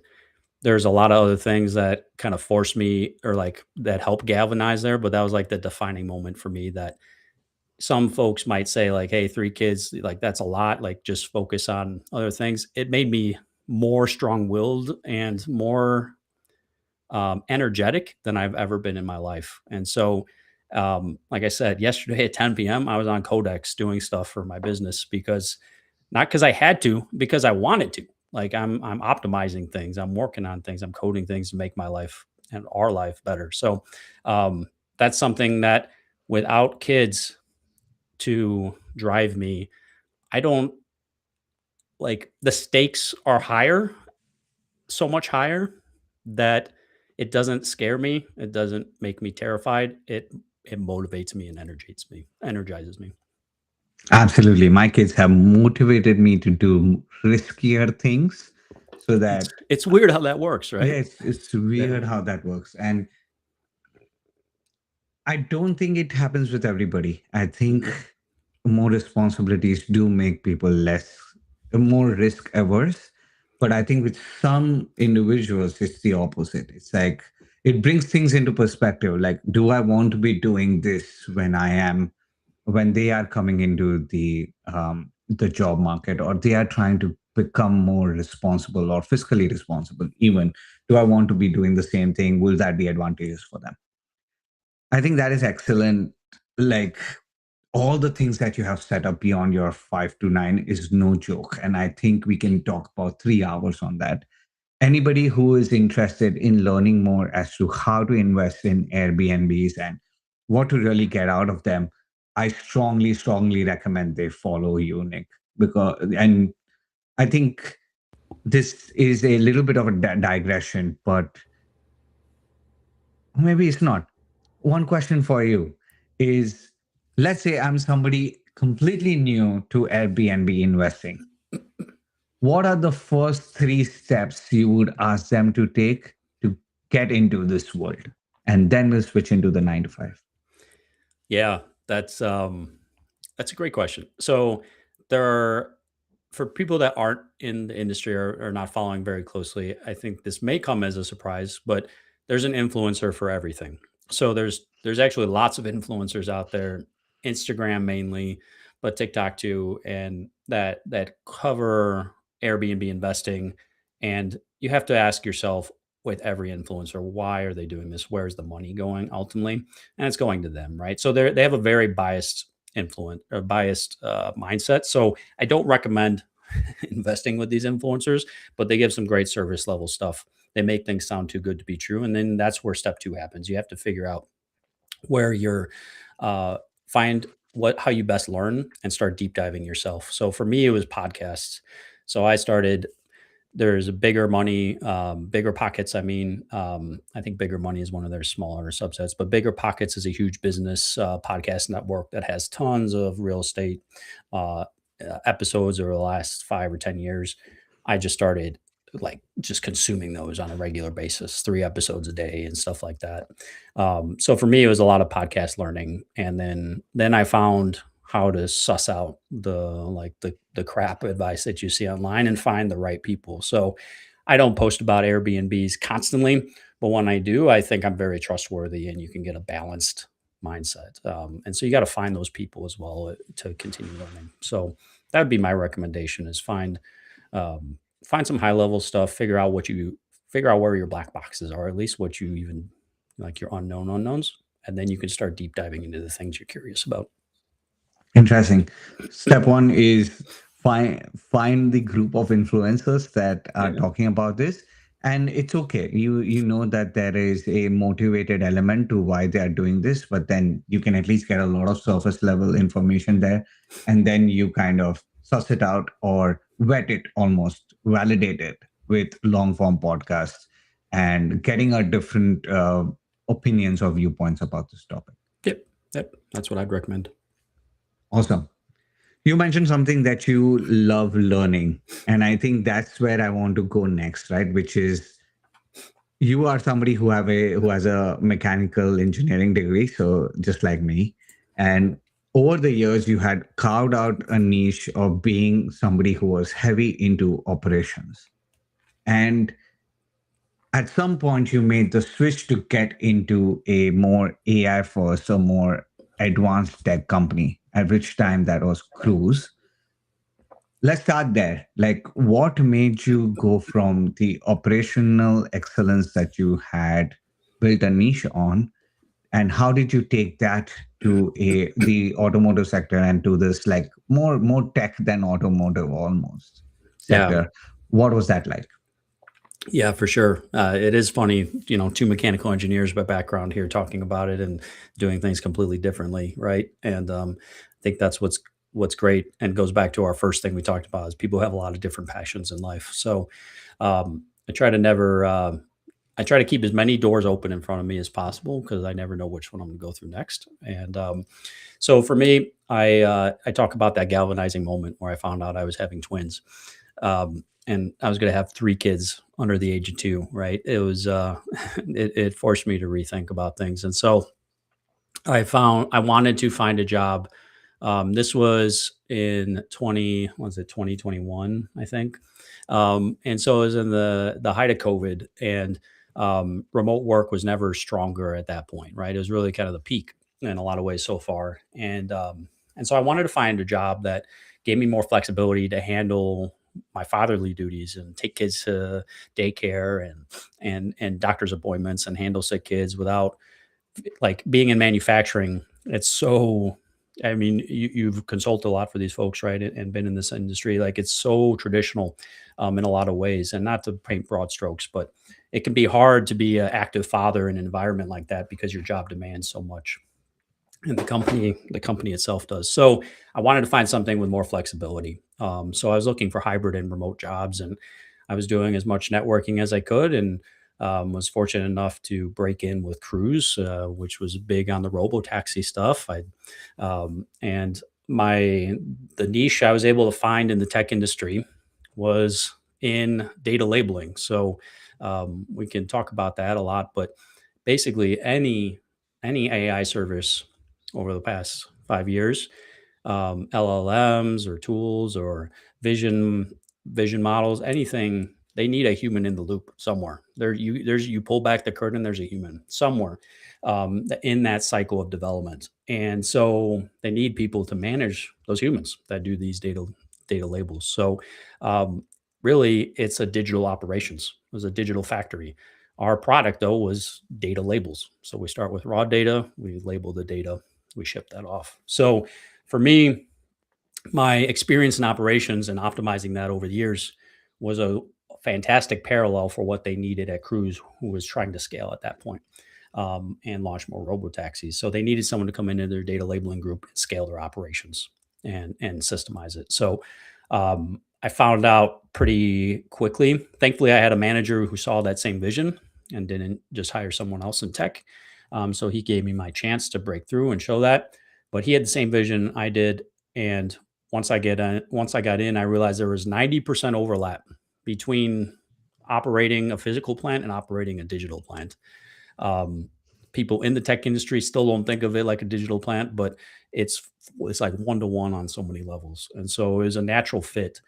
there's a lot of other things that kind of forced me or like that helped galvanize there, but that was like the defining moment for me that some folks might say like, "Hey, 3 kids, like that's a lot, like just focus on other things." It made me more strong-willed and more energetic than I've ever been in my life. And so, like I said, yesterday at 10 p.m., I was on Codex doing stuff for my business because not because I had to, because I wanted to. Like I'm optimizing things, I'm working on things, I'm coding things to make my life and our life better. So um, that's something that without kids to drive me, I don't like the stakes are higher, so much higher that it doesn't scare me. It doesn't make me terrified. It motivates me and energizes me. Absolutely. My kids have motivated me to do riskier things so It's that, it's weird how that works, yeah, right? it's Yeah. weird how that works. And I don't think it happens with everybody. I think Mhm. more responsibilities do make people more risk averse. But I think with some individuals, it's the opposite. It's like it brings things into perspective. Like, do I want to be doing this when they are coming into the job market, or they are trying to become more responsible or fiscally responsible? Even, do I want to be doing the same thing? Will that be advantageous for them? I think that is excellent. Like, all the things that you have set up beyond your 5 to 9 is no joke. And I think we can talk about 3 hours on that. Anybody who is interested in learning more as to how to invest in Airbnbs and what to really get out of them, I strongly, strongly recommend they follow you, Nick. And I think this is a little bit of a digression, but maybe it's not. One question for you is, let's say I'm somebody completely new to Airbnb investing. What are the first 3 steps you would ask them to take to get into this world? And then we'll switch into the 9 to 5. Yeah, that's a great question. So there are for people that aren't in the industry or not following very closely, I think this may come as a surprise, but there's an influencer for everything. So there's actually lots of influencers out there, Instagram mainly, but TikTok too, and that cover Airbnb investing. And you have to ask yourself with every influencer, why are they doing this? Where's the money going ultimately? And it's going to them, right? So they have a very biased influence or biased mindset. So I don't recommend investing with these influencers, but they give some great service level stuff. They make things sound too good to be true, and then that's where step two happens. You have to figure out where you're uh, find what how you best learn and start deep diving yourself. So for me, it was podcasts. So I started there's a bigger money, bigger pockets. I think bigger money is one of their smaller subsets, but bigger pockets is a huge business podcast network that has tons of real estate uh, episodes over the last 5 or 10 years. I just started like just consuming those on a regular basis, 3 episodes a day and stuff like that. So for me, it was a lot of podcast learning, and then I found how to suss out the crap advice that you see online and find the right people. So I don't post about Airbnbs constantly, but when I do, I think I'm very trustworthy and you can get a balanced mindset. And so you got to find those people as well to continue learning. So that would be my recommendation is find some high level stuff, figure out where your black boxes are, at least what you even like your unknown unknowns, and then you can start deep diving into the things you're curious about. Interesting. Step one is find the group of influencers that are Yeah. talking about this, and it's okay. You know that there is a motivated element to why they are doing this, but then you can at least get a lot of surface level information there, and then you kind of suss it out or vet it, almost validate it with long form podcasts and getting a different. opinions or viewpoints about this topic. Yep, yep, that's what I'd recommend. Awesome. You mentioned something that you love learning. And I think that's where I want to go next, right? Which is you are somebody who has a mechanical engineering degree, so just like me. And over the years, you had carved out a niche of being somebody who was heavy into operations. And at some point, you made the switch to get into a more AI first or more advanced tech company, at which time that was Cruise. Let's start there. Like, what made you go from the operational excellence that you had built a niche on, and how did you take that to a the automotive sector and to this like more tech than automotive almost Yeah, sector? What was that like? yeah, for sure. It is funny, two mechanical engineers by background here talking about it and doing things completely differently, right? And I think that's what's great, and goes back to our first thing we talked about is people have a lot of different passions in life. So I try to never, I try to keep as many doors open in front of me as possible because I never know which one I'm going to go through next. And so for me, I talk about that galvanizing moment where I found out I was having twins. And I was going to have three kids under the age of two, right? It was, it forced me to rethink about things. And so I wanted to find a job. This was in 2021, I think. And so it was in the height of COVID, and remote work was never stronger at that point, right? It was really kind of the peak in a lot of ways so far. And so I wanted to find a job that gave me more flexibility to handle my fatherly duties and take kids to daycare and doctor's appointments and handle sick kids without, like, being in manufacturing. It's so, I mean, you've consulted a lot for these folks, right? And been in this industry. Like, it's so traditional in a lot of ways, and not to paint broad strokes, but it can be hard to be an active father in an environment like that because your job demands so much, and the company itself does. So I wanted to find something with more flexibility. So I was looking for hybrid and remote jobs, and I was doing as much networking as I could, and was fortunate enough to break in with Cruise, which was big on the robo taxi stuff. And my the niche I was able to find in the tech industry was in data labeling. So we can talk about that a lot, but basically any AI service over the past 5 years, LLMs or tools or vision vision models, anything, they need a human in the loop somewhere. You pull back the curtain, there's a human somewhere in that cycle of development, and so they need people to manage those humans that do these data labels. So really, it's a digital operations. It was a digital factory. Our product, though, was data labels. So we start with raw data, we label the data, we ship that off. So for me, my experience in operations and optimizing that over the years was a fantastic parallel for what they needed at Cruise, who was trying to scale at that point, and launch more robo taxis. So they needed someone to come into their data labeling group and scale their operations and systemize it. So I found out pretty quickly. Thankfully, I had a manager who saw that same vision and didn't just hire someone else in tech. So he gave me my chance to break through and show that. But he had the same vision I did, and once I got in, I realized there was 90% overlap between operating a physical plant and operating a digital plant. Um, People in the tech industry still don't think of it like a digital plant, but it's like one to one on so many levels, and so it was a natural fit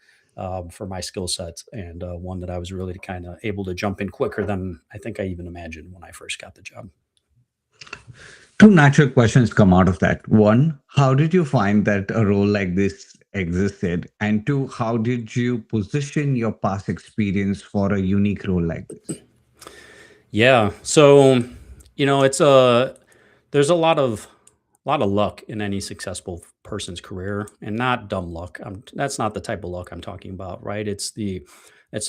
for my skill set, and one that I was really kind of able to jump in quicker than I think I even imagined when I first got the job. Two natural questions come out of that. One, how did you find that a role like this existed? And two, how did you position your past experience for a unique role like this? Yeah. So, it's there's a lot of luck in any successful person's career, and not dumb luck. That's not the type of luck I'm talking about, right? It's the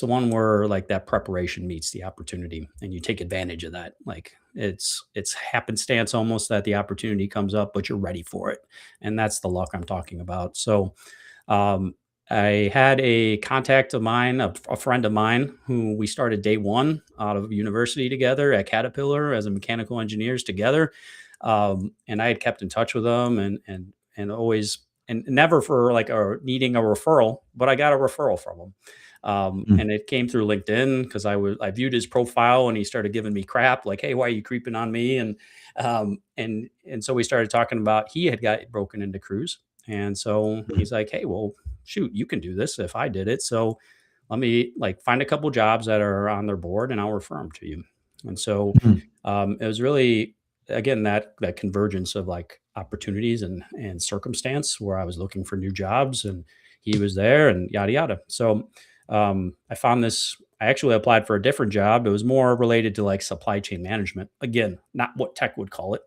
one where, like, that preparation meets the opportunity and you take advantage of that. Like, it's happenstance almost that the opportunity comes up, but you're ready for it. And that's the luck I'm talking about. So, um I had a contact of mine, a friend of mine, who we started day one out of university together at Caterpillar as a mechanical engineers together. And I had kept in touch with them and always and never for like a needing a referral, but I got a referral from him. Mm, And it came through LinkedIn because I viewed his profile and he started giving me crap like, "Hey, why are you creeping on me?" And so we started talking about he had got broken into cruise, and so mm, he's like, "Hey, well, shoot, you can do this if I did it. So let me like find a couple jobs that are on their board and I'll refer them to you." And so mm, it was really again that convergence of like opportunities and circumstance where I was looking for new jobs and he was there and yada yada. So I found this. I actually applied for a different job. It was more related to like supply chain management. Again, not what tech would call it,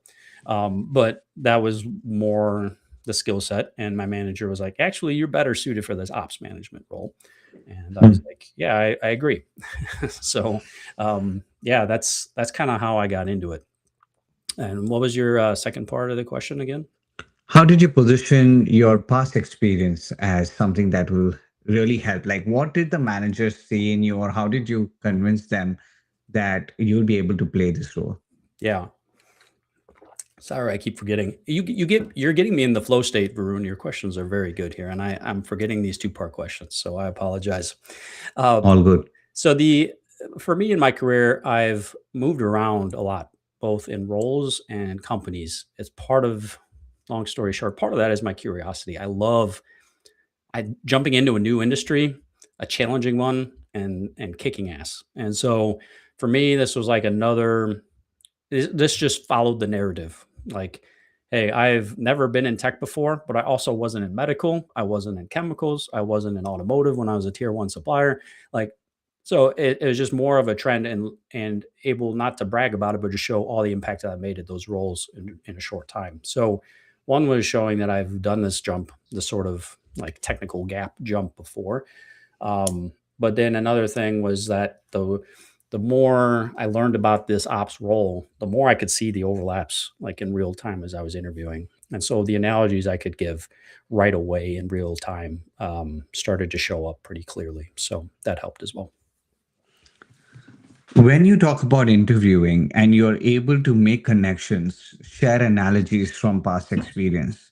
but that was more the skill set. And my manager was like, "Actually, you're better suited for this ops management role." And I was mm. like, "Yeah, I agree." So yeah, that's kind of how I got into it. And what was your second part of the question again? How did you position your past experience as something that will really help? Like, what did the managers see in you, or how did you convince them that you'll be able to play this role? Yeah. Sorry, I keep forgetting. You're getting me in the flow state, Varun. Your questions are very good here, and I'm forgetting these two-part questions, so I apologize. Um, All good. so the for me in my career, I've moved around a lot, both in roles and companies. It's part of long story short, part of that is my curiosity. I jumping into a new industry, a challenging one, and kicking ass. And so for me, this was like another this just followed the narrative. Like, hey, I've never been in tech before, but I also wasn't in medical. I wasn't in chemicals. I wasn't in automotive when I was a tier one supplier. Like, so it was just more of a trend and able not to brag about it, but just show all the impact that I made at those roles in a short time. So one was showing that I've done this jump, this sort of like technical gap jump before. But then another thing was that the more I learned about this ops role, the more I could see the overlaps like in real time as I was interviewing. And so the analogies I could give right away in real time started to show up pretty clearly. So that helped as well. When you talk about interviewing and you're able to make connections, share analogies from past experience,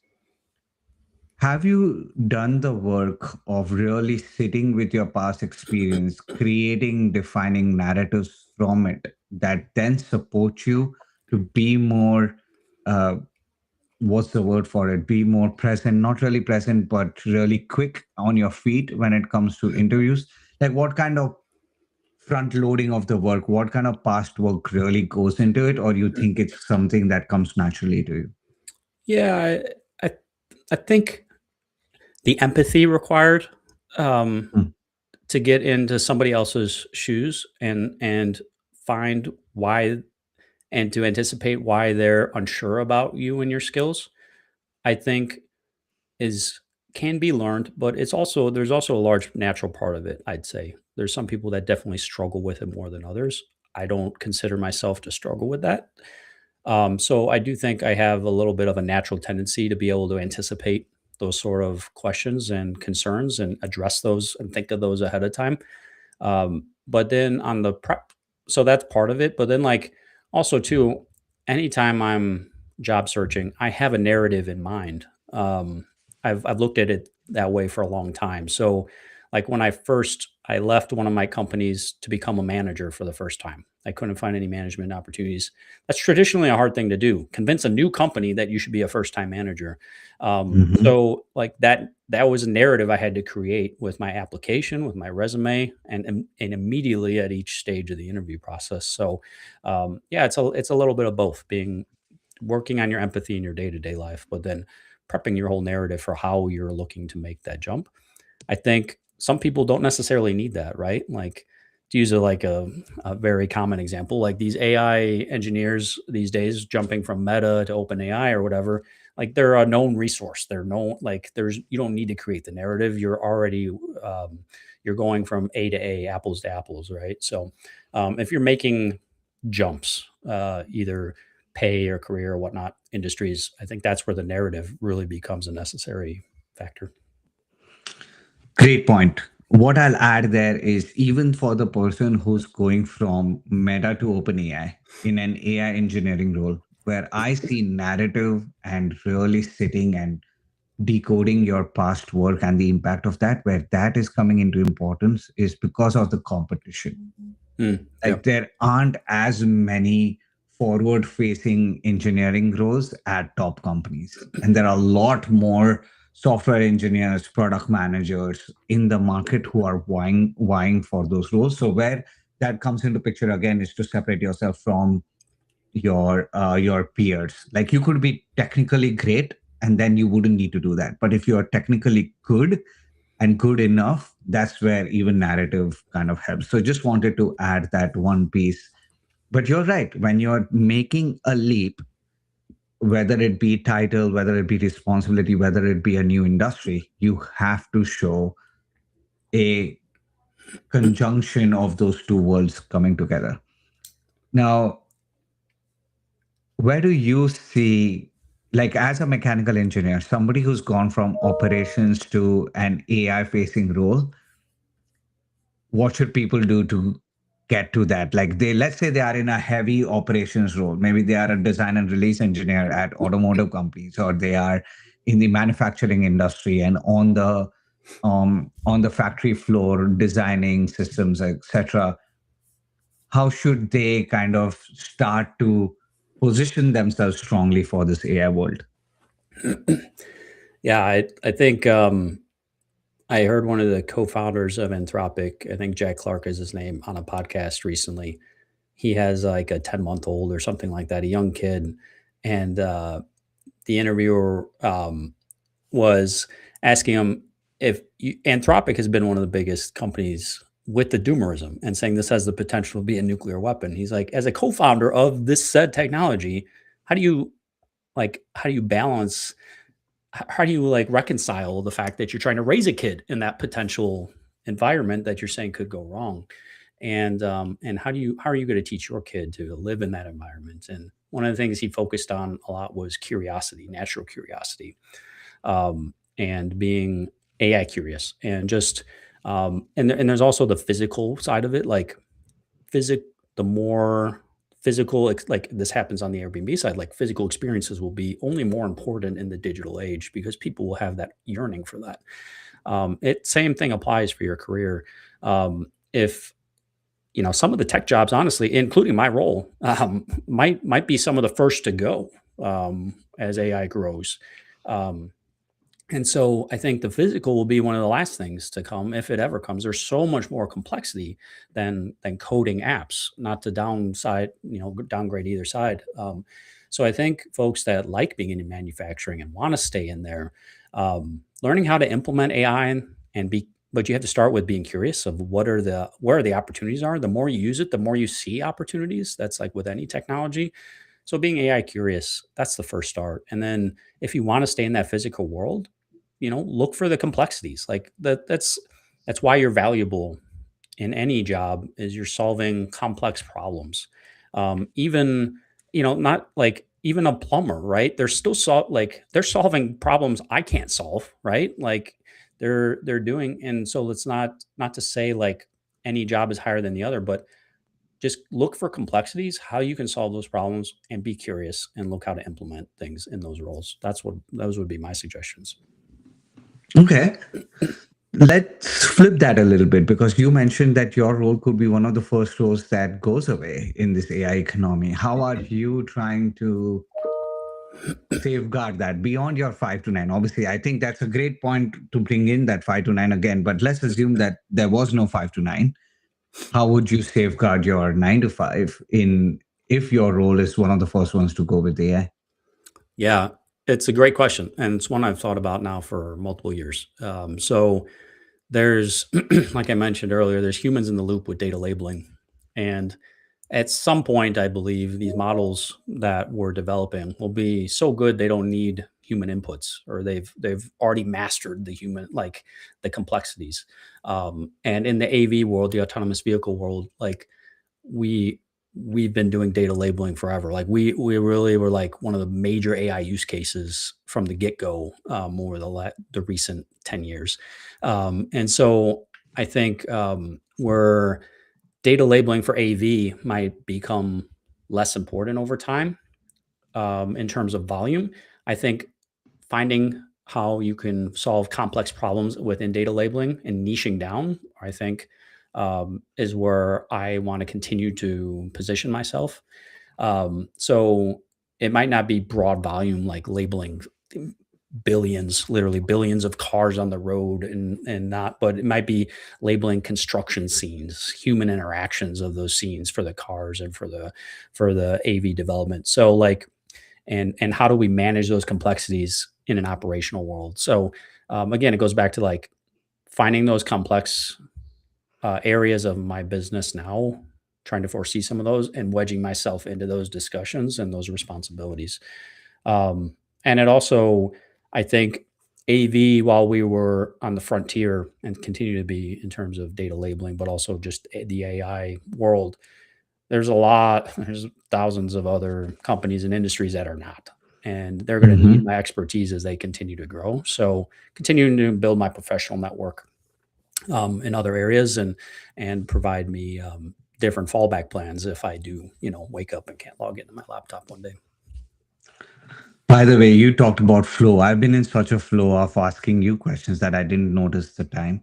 have you done the work of really sitting with your past experience, creating, defining narratives from it that then support you to be more, uh, what's the word for it? Be more present, not really present, but really quick on your feet when it comes to interviews? Like, what kind of front loading of the work, what kind of past work really goes into it? Or you think it's something that comes naturally to you? Yeah, I, I think the empathy required um, Mm, to get into somebody else's shoes and find why and to anticipate why they're unsure about you and your skills, I think is can be learned, but there's also a large natural part of it, I'd say. There's some people that definitely struggle with it more than others. I don't consider myself to struggle with that. So I do think I have a little bit of a natural tendency to be able to anticipate those sort of questions and concerns and address those and think of those ahead of time. But then on the prep, so that's part of it. But then, like, also, too, anytime I'm job searching, I have a narrative in mind. I've looked at it that way for a long time. So, like, when I left one of my companies to become a manager for the first time, I couldn't find any management opportunities. That's traditionally a hard thing to do. Convince a new company that you should be a first time manager. mhm. So like that was a narrative I had to create with my application, with my resume, and immediately at each stage of the interview process. So yeah, it's a little bit of both, being working on your empathy in your day to day life, but then prepping your whole narrative for how you're looking to make that jump. I think some people don't necessarily need that, right? Like to use a very common example, like these AI engineers these days jumping from Meta to OpenAI or whatever, like they're a known resource. They're known like there's you don't need to create the narrative. You're already you're going from A to A, apples to apples, right? So if you're making jumps, either pay or career or whatnot industries, I think that's where the narrative really becomes a necessary factor. Great point. What I'll add there is even for the person who's going from Meta to OpenAI in an AI engineering role, where I see narrative and really sitting and decoding your past work and the impact of that, where that is coming into importance is because of the competition. Mm, Like yep. there aren't as many forward facing engineering roles at top companies, and there are a lot more software engineers, product managers in the market who are vying for those roles. So where that comes into picture again is to separate yourself from your peers. Like you could be technically great and then you wouldn't need to do that, but if you're technically good and good enough, that's where even narrative kind of helps. So just wanted to add that one piece. But you're right, when you're making a leap, whether it be title, whether it be responsibility, whether it be a new industry, you have to show a conjunction of those two worlds coming together. Now, where do you see, like as a mechanical engineer, somebody who's gone from operations to an AI facing role, what should people do to get to that? Like they, let's say they are in a heavy operations role, maybe they are a design and release engineer at automotive companies, or they are in the manufacturing industry and on the factory floor designing systems, etc. How should they kind of start to position themselves strongly for this AI world? Yeah, I think I heard one of the co-founders of Anthropic, I think Jack Clark is his name, on a podcast recently. He has like a 10-month-old or something like that, a young kid, and the interviewer was asking him if Anthropic has been one of the biggest companies with the doomerism and saying this has the potential to be a nuclear weapon. He's like, as a co-founder of this said technology, how do you how do you balance how do you like reconcile the fact that you're trying to raise a kid in that potential environment that you're saying could go wrong, and how are you going to teach your kid to live in that environment? And one of the things he focused on a lot was curiosity, natural curiosity, and being AI curious, and just and there's also the physical side of it, like physic the more physical like this happens on the Airbnb side, like physical experiences will be only more important in the digital age because people will have that yearning for that. It same thing applies for your career. If some of the tech jobs, honestly, including my role, might be some of the first to go as AI grows. Um, and so I think the physical will be one of the last things to come if it ever comes. There's so much more complexity than coding apps, not to downgrade either side. So I think folks that like being in manufacturing and want to stay in there, learning how to implement AI and be, but you have to start with being curious of where the opportunities are. The more you use it, the more you see opportunities. That's like with any technology. So being AI curious, that's the first start. And then if you want to stay in that physical world, look for the complexities. Like that's why you're valuable in any job is you're solving complex problems. Even not like even a plumber, right? They're still they're solving problems I can't solve, right? Like they're doing, and so it's not to say like any job is higher than the other, but just look for complexities, how you can solve those problems, and be curious and look how to implement things in those roles. Those would be my suggestions. Okay. Let's flip that a little bit because you mentioned that your role could be one of the first roles that goes away in this AI economy. How are you trying to safeguard that beyond your 5 to 9? Obviously, I think that's a great point to bring in that 5 to 9 again, but let's assume that there was no 5 to 9. How would you safeguard your 9 to 5 in if your role is one of the first ones to go with AI? Yeah, it's a great question, and it's one I've thought about now for multiple years. So there's, like I mentioned earlier, there's humans in the loop with data labeling, and at some point, I believe these models that we're developing will be so good they don't need human inputs, or they've already mastered the human the complexities. And in the AV world, the autonomous vehicle world, like we we've been doing data labeling forever. Like we really were like one of the major AI use cases from the get go, over the recent 10 years, and so I think where data labeling for AV might become less important over time, in terms of volume. I think finding how you can solve complex problems within data labeling and niching down, I think, is where I want to continue to position myself. So it might not be broad volume like labeling billions, literally billions of cars on the road, and not, but it might be labeling construction scenes, human interactions of those scenes for the cars and for the AV development. So like, and how do we manage those complexities in an operational world? So again, it goes back to like finding those complex areas of my business now, trying to foresee some of those and wedging myself into those discussions and those responsibilities. And it also, I think, AV, while we were on the frontier and continue to be in terms of data labeling, but also just the AI world, there's thousands of other companies and industries that are not. And they're going to need Hmm. my expertise as they continue to grow. So continuing to build my professional network in other areas, and provide me different fallback plans if I do, wake up and can't log into my laptop one day. By the way, you talked about flow. I've been in such a flow of asking you questions that I didn't notice the time.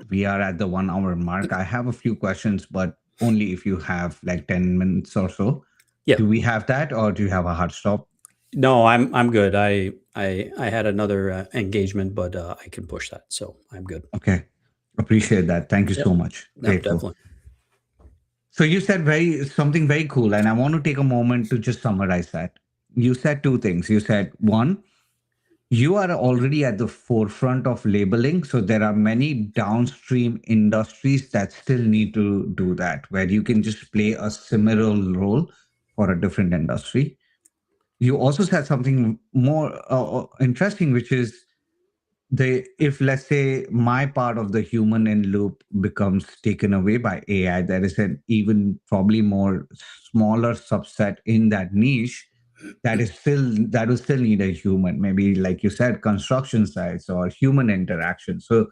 We are at the 1 hour mark. I have a few questions, but only if you have like 10 minutes or so. Yeah. Do we have that, or do you have a hard stop? No, I'm good. I had another engagement, but I can push that, so I'm good. Okay. Appreciate that. Thank you Yep. so much. Yep. Grateful. Definitely. So you said very something very cool, and I want to take a moment to just summarize that. You said two things. You said one, you are already at the forefront of labeling. So there are many downstream industries that still need to do that, where you can just play a similar role for a different industry. You also said something more interesting, which is the if let's say my part of the human in loop becomes taken away by AI, there is an even probably more smaller subset in that niche that will still need a human, maybe like you said, construction sites or human interaction. So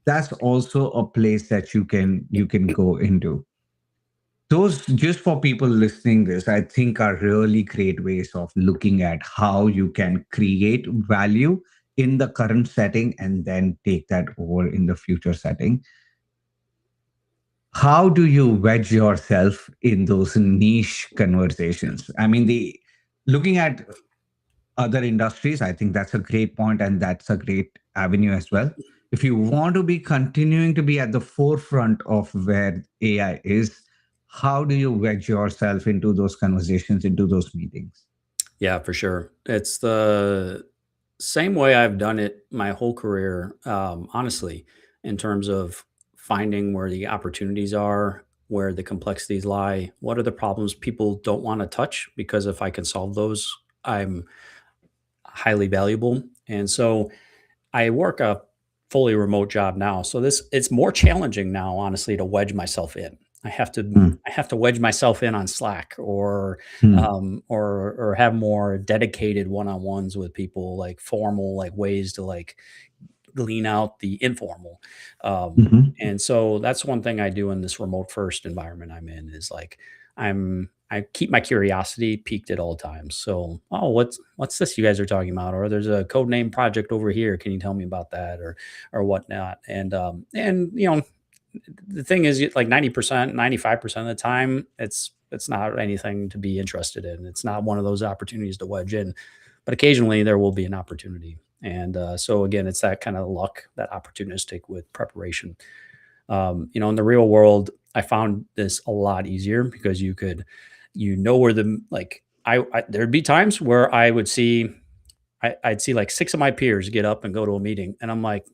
that's also a place that you can go into. Those, just for people listening this, I think are really great ways of looking at how you can create value in the current setting and then take that over in the future setting. How do you wedge yourself in those niche conversations? I mean, the looking at other industries, I think that's a great point and that's a great avenue as well. If you want to be continuing to be at the forefront of where AI is, how do you wedge yourself into those conversations, into those meetings? Yeah, for sure. It's the same way I've done it my whole career, honestly, in terms of finding where the opportunities are, where the complexities lie, what are the problems people don't want to touch, because if I can solve those, I'm highly valuable. And so I work a fully remote job now. So it's more challenging now, honestly, to wedge myself in. Mm, I have to wedge myself in on Slack, mm, or have more dedicated one-on-ones with people, like formal like ways to like glean out the informal. mhm. And so that's one thing I do in this remote first environment I'm in, is like I keep my curiosity peaked at all times. So, oh, what's this you guys are talking about? Or there's a code name project over here. Can you tell me about that, or whatnot? And the thing is, like 90%, 95% of the time, it's not anything to be interested in. It's not one of those opportunities to wedge in, but occasionally there will be an opportunity. And so again, it's that kind of luck, that opportunistic with preparation. In the real world, I found this a lot easier because where the like there'd be times where I'd see like six of my peers get up and go to a meeting, and I'm like,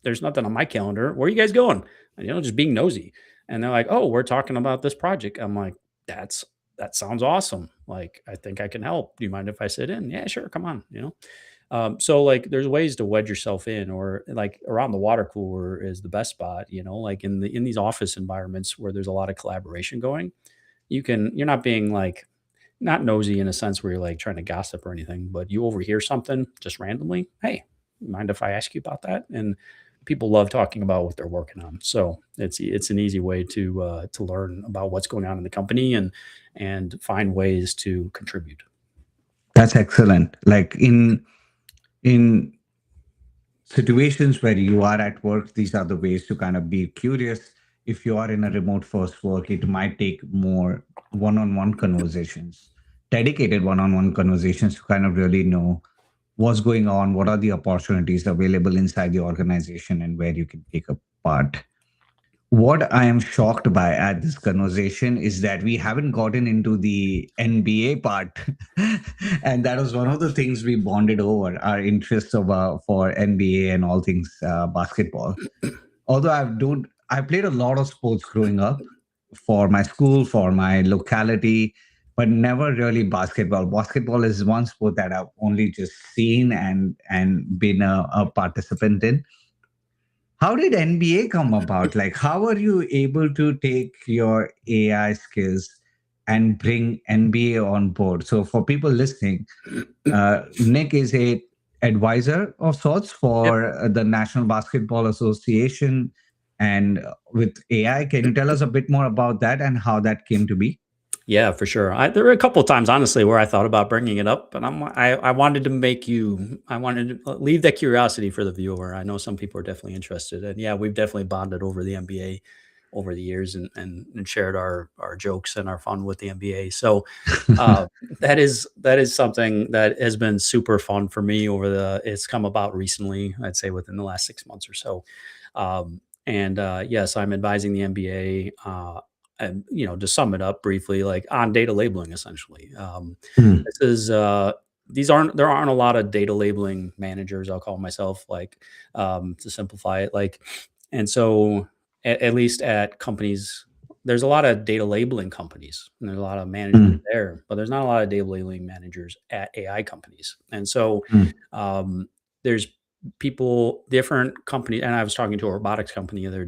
there's nothing on my calendar. Where are you guys going? And, just being nosy. And they're like, oh, we're talking about this project. I'm like, that's that sounds awesome. Like, I think I can help. Do you mind if I sit in? Yeah, sure. Come on. So like there's ways to wedge yourself in, or like around the water cooler is the best spot, like in these office environments where there's a lot of collaboration going. you're not being like, not nosy in a sense where you're like trying to gossip or anything, but you overhear something just randomly. Hey, mind if I ask you about that? And people love talking about what they're working on. So it's an easy way to learn about what's going on in the company and find ways to contribute. That's excellent. Like in situations where you are at work, these are the ways to kind of be curious. If you are in a remote first work, it might take more one-on-one conversations, dedicated one-on-one conversations to kind of really know what's going on, what are the opportunities available inside the organization, and where you can take a part. What I am shocked by at this conversation is that we haven't gotten into the NBA part. And that was one of the things we bonded over our interest of, for NBA and all things basketball. Although I played a lot of sports growing up for my school, for my locality, but never really basketball. Basketball is one sport that I've only just seen and been a participant in. How did NBA come about? Like, how are you able to take your AI skills and bring NBA on board? So, for people listening, Nick is a advisor of sorts Yep. for the National Basketball Association, and with AI, can you tell us a bit more about that and how that came to be? Yeah, for sure. There were a couple of times, honestly, where I thought about bringing it up, but I wanted to I wanted to leave that curiosity for the viewer. I know some people are definitely interested, and yeah, we've definitely bonded over the NBA over the years, and shared our jokes and our fun with the NBA. So uh, that is something that has been super fun for me over the. It's come about recently, I'd say within the last 6 months or so. And yes, I'm advising the NBA. And to sum it up briefly, like on data labeling, essentially, Mm, this is these aren't there aren't a lot of data labeling managers. I'll call myself, like, to simplify it, like, and so at least at companies, there's a lot of data labeling companies and there's a lot of management mm, there, but there's not a lot of data labeling managers at AI companies. And so mm, um, there's people, different company, and I was talking to a robotics company other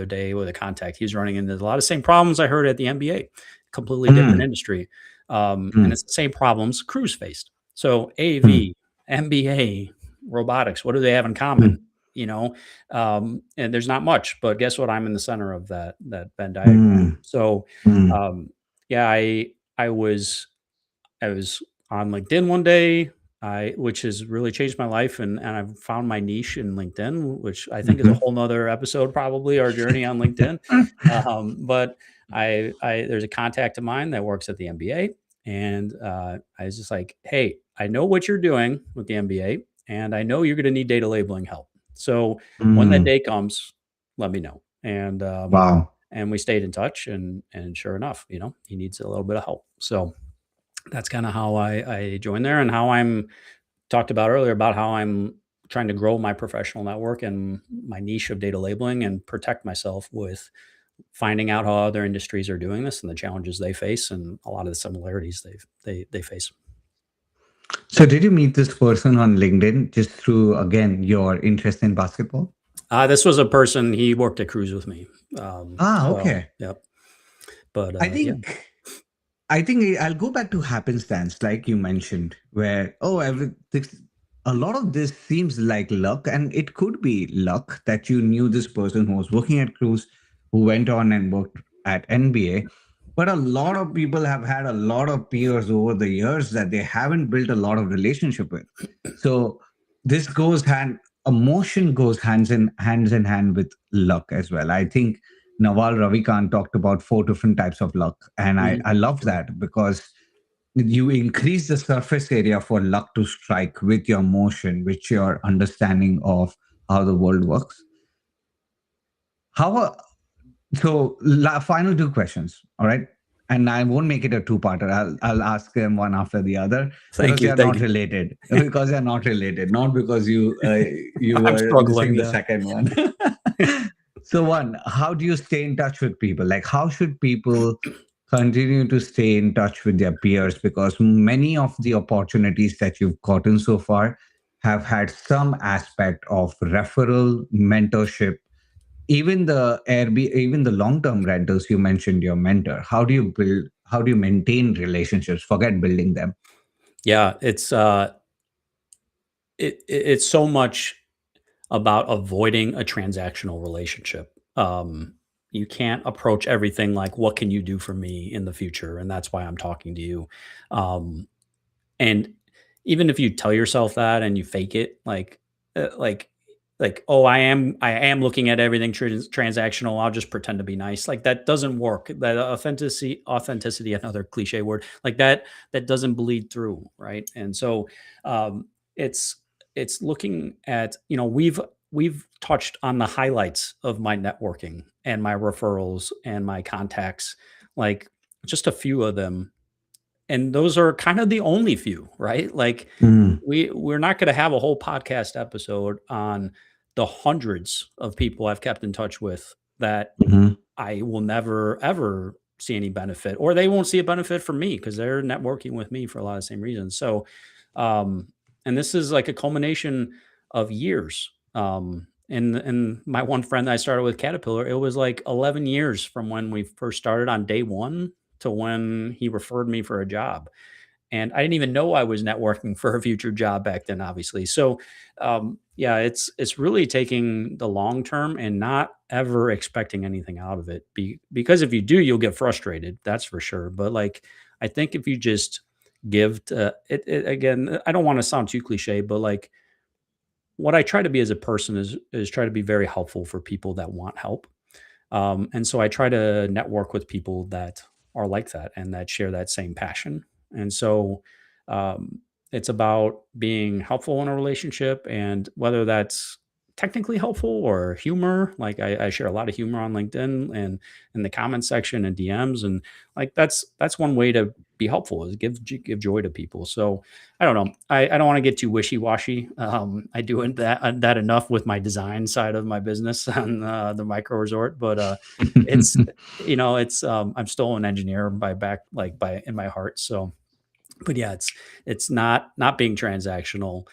day with a contact. He's running into a lot of same problems I heard at the NBA, completely different mm, industry, and mm, it's the same problems crews faced. So mm, AV, MBA, robotics, what do they have in common? mm, You know, and there's not much. But guess what? I'm in the center of that Venn diagram. mm, So, mm, um, yeah, I was I was on LinkedIn one day, which has really changed my life, and I've found my niche in LinkedIn, which I think is a mhm. whole nother episode, probably our journey on LinkedIn. But I there's a contact of mine that works at the MBA, and I was just like, hey, I know what you're doing with the MBA, and I know you're going to need data labeling help. So when that Mm, day comes, let me know. wow. And we stayed in touch, and sure enough, he needs a little bit of help. So that's kind of how I joined there, and how I'm talked about earlier about how I'm trying to grow my professional network and my niche of data labeling and protect myself with finding out how other industries are doing this and the challenges they face and a lot of the similarities they face. So, did you meet this person on LinkedIn just through, again, your interest in basketball? This was a person, he worked at Cruise with me. Ah, So okay. yep. But I yeah. think I think I'll go back to happenstance, like you mentioned, where a lot of this seems like luck, and it could be luck that you knew this person who was working at Cruise, who went on and worked at NBA. But a lot of people have had a lot of peers over the years that they haven't built a lot of relationship with. So this goes hand emotion goes hands in hand with luck as well. I think Nawal Ravikant talked about four different types of luck. And I Mhm. love that because you increase the surface area for luck to strike with your motion, with your understanding of how the world works. How final two questions, all right? And I won't make it a two-parter. I'll ask them one after the other Thank because they you, are thank not you. related. Because they are not related, not because you I'm were struggling, missing the yeah. second one. So one, how do you stay in touch with people? Like, how should people continue to stay in touch with their peers? Because many of the opportunities that you've gotten so far have had some aspect of referral, mentorship, even the long term rentals. You mentioned your mentor. How do you build how do you maintain relationships? Forget building them. Yeah, it's so much about avoiding a transactional relationship. You can't approach everything like, "What can you do for me in the future?" And that's why I'm talking to you. Um, And even if you tell yourself that and you fake it, uh, like "Oh, I am looking at everything transactional. I'll just pretend to be nice." Like, that doesn't work. That authenticity, another cliche word, like that doesn't bleed through, right? And so, um, it's it's looking at, we've touched on the highlights of my networking and my referrals and my contacts, like, just a few of them, and those are kind of the only few, right? Like, Mm, we're not going to have a whole podcast episode on the hundreds of people I've kept in touch with that mhm, I will never ever see any benefit, or they won't see a benefit from me because they're networking with me for a lot of the same reasons. So, um, and this is like a culmination of years. And my one friend that I started with, Caterpillar, it was like 11 years from when we first started on day one to when he referred me for a job, and I didn't even know I was networking for a future job back then, obviously. So, yeah, it's really taking the long term and not ever expecting anything out of it. Because if you do, you'll get frustrated. That's for sure. But like, I think if you just give to it again, I don't want to sound too cliche, but like, what I try to be as a person is try to be very helpful for people that want help, and so I try to network with people that are like that and that share that same passion. And so, um, it's about being helpful in a relationship, and whether that's technically helpful or humor. Like, I share a lot of humor on LinkedIn and in the comment section and DMs, and like, that's one way to be helpful, is give joy to people. So I don't know. I don't want to get too wishy washy. I do that enough with my design side of my business on the micro resort, but it's I'm still an engineer by in my heart. So, but yeah, it's not being transactional.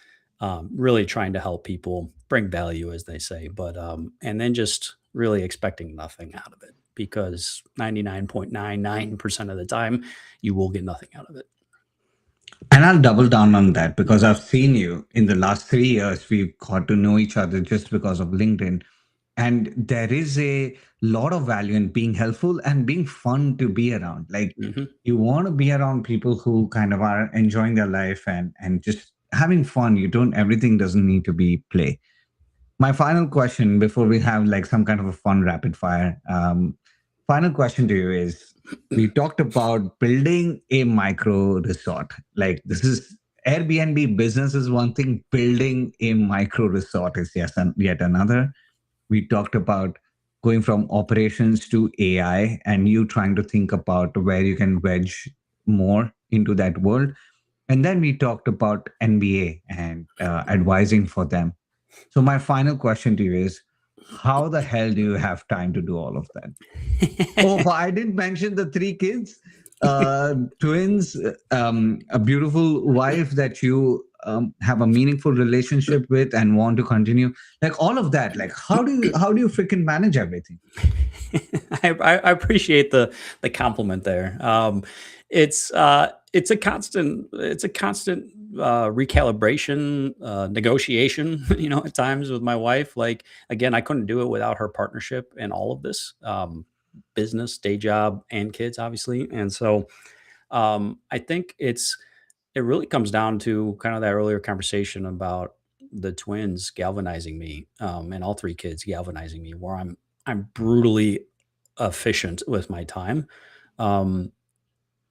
Really trying to help people bring value, as they say, but and then just really expecting nothing out of it, because 99.99% of the time you will get nothing out of it. And I'll double down on that because I've seen you in the last 3 years. We've got to know each other just because of LinkedIn. And there is a lot of value in being helpful and being fun to be around. Like, Hmm. you want to be around people who kind of are enjoying their life and just having fun. You don't, everything doesn't need to be play. My final question before we have like some kind of a fun rapid fire. Final question to you is, we talked about building a micro resort. Like, this is Airbnb business is one thing, building a micro resort is yet another. We talked about going from operations to AI and you trying to think about where you can wedge more into that world. And then we talked about NBA and advising for them. So my final question to you is, how the hell do you have time to do all of that? Oh, I didn't mention the three kids, twins, a beautiful wife that you have a meaningful relationship with and want to continue. Like all of that. Like how do you freaking manage everything? I appreciate the compliment there. It's a constant recalibration, negotiation. At times with my wife. Like, again, I couldn't do it without her partnership in all of this, business, day job, and kids, obviously. And so, I think it really comes down to kind of that earlier conversation about the twins galvanizing me, and all three kids galvanizing me, where I'm brutally efficient with my time. Um,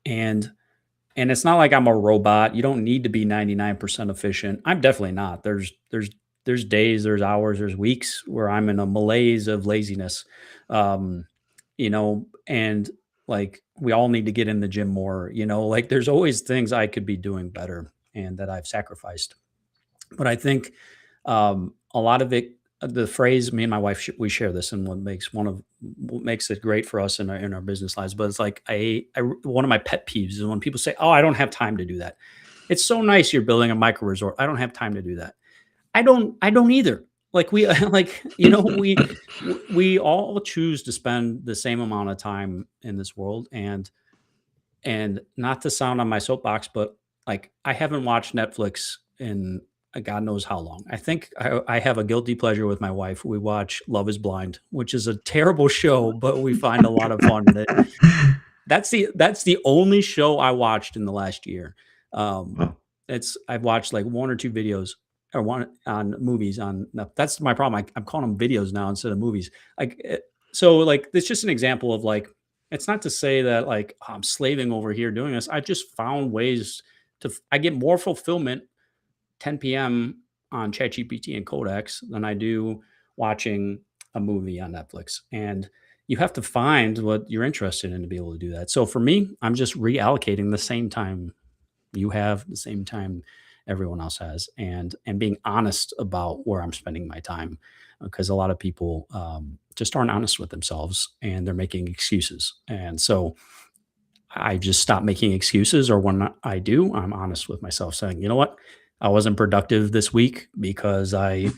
and and it's not like I'm a robot. You don't need to be 99% efficient. I'm definitely not. There's days, there's hours, there's weeks where I'm in a malaise of laziness. Um, and like, we all need to get in the gym more, like, there's always things I could be doing better and that I've sacrificed. But I think, a lot of it, the phrase, me and my wife, we share this, and what makes it great for us in our business lives. But it's like, one of my pet peeves is when people say, "Oh, I don't have time to do that." It's so nice you're building a micro resort. I don't have time to do that. I don't either. Like, we like, we all choose to spend the same amount of time in this world, and And not to sound on my soapbox, but like I haven't watched Netflix in God knows how long. I think I have a guilty pleasure with my wife. We watch Love Is Blind, which is a terrible show, but we find a lot of fun in it. That's the only show I watched in the last year. Um, Wow. it's I've watched like one or two videos or one on movies on. No, that's my problem. I'm calling them videos now instead of movies. Like so, like it's just an example of like it's not to say that like I'm slaving over here doing this. I just found ways to. I get more fulfillment 10 p.m. on ChatGPT and Codex than I do watching a movie on Netflix. And you have to find what you're interested in to be able to do that. So for me, I'm just reallocating the same time you have, the same time everyone else has, and being honest about where I'm spending my time, because a lot of people just aren't honest with themselves and they're making excuses. And so I just stop making excuses, or when I do, I'm honest with myself saying, you know what? I wasn't productive this week because I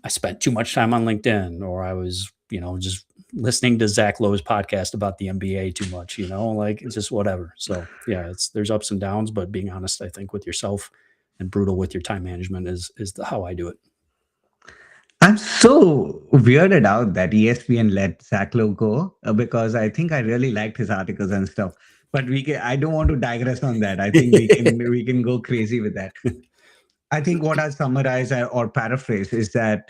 spent too much time on LinkedIn, or I was, just listening to Zach Lowe's podcast about the NBA too much, like it's just whatever. So yeah, there's ups and downs, but being honest, I think, with yourself and brutal with your time management how I do it. I'm so weirded out that ESPN let Zach Lowe go because I think I really liked his articles and stuff. But I don't want to digress on that. I think we can go crazy with that. I think what I'll summarize or paraphrase is that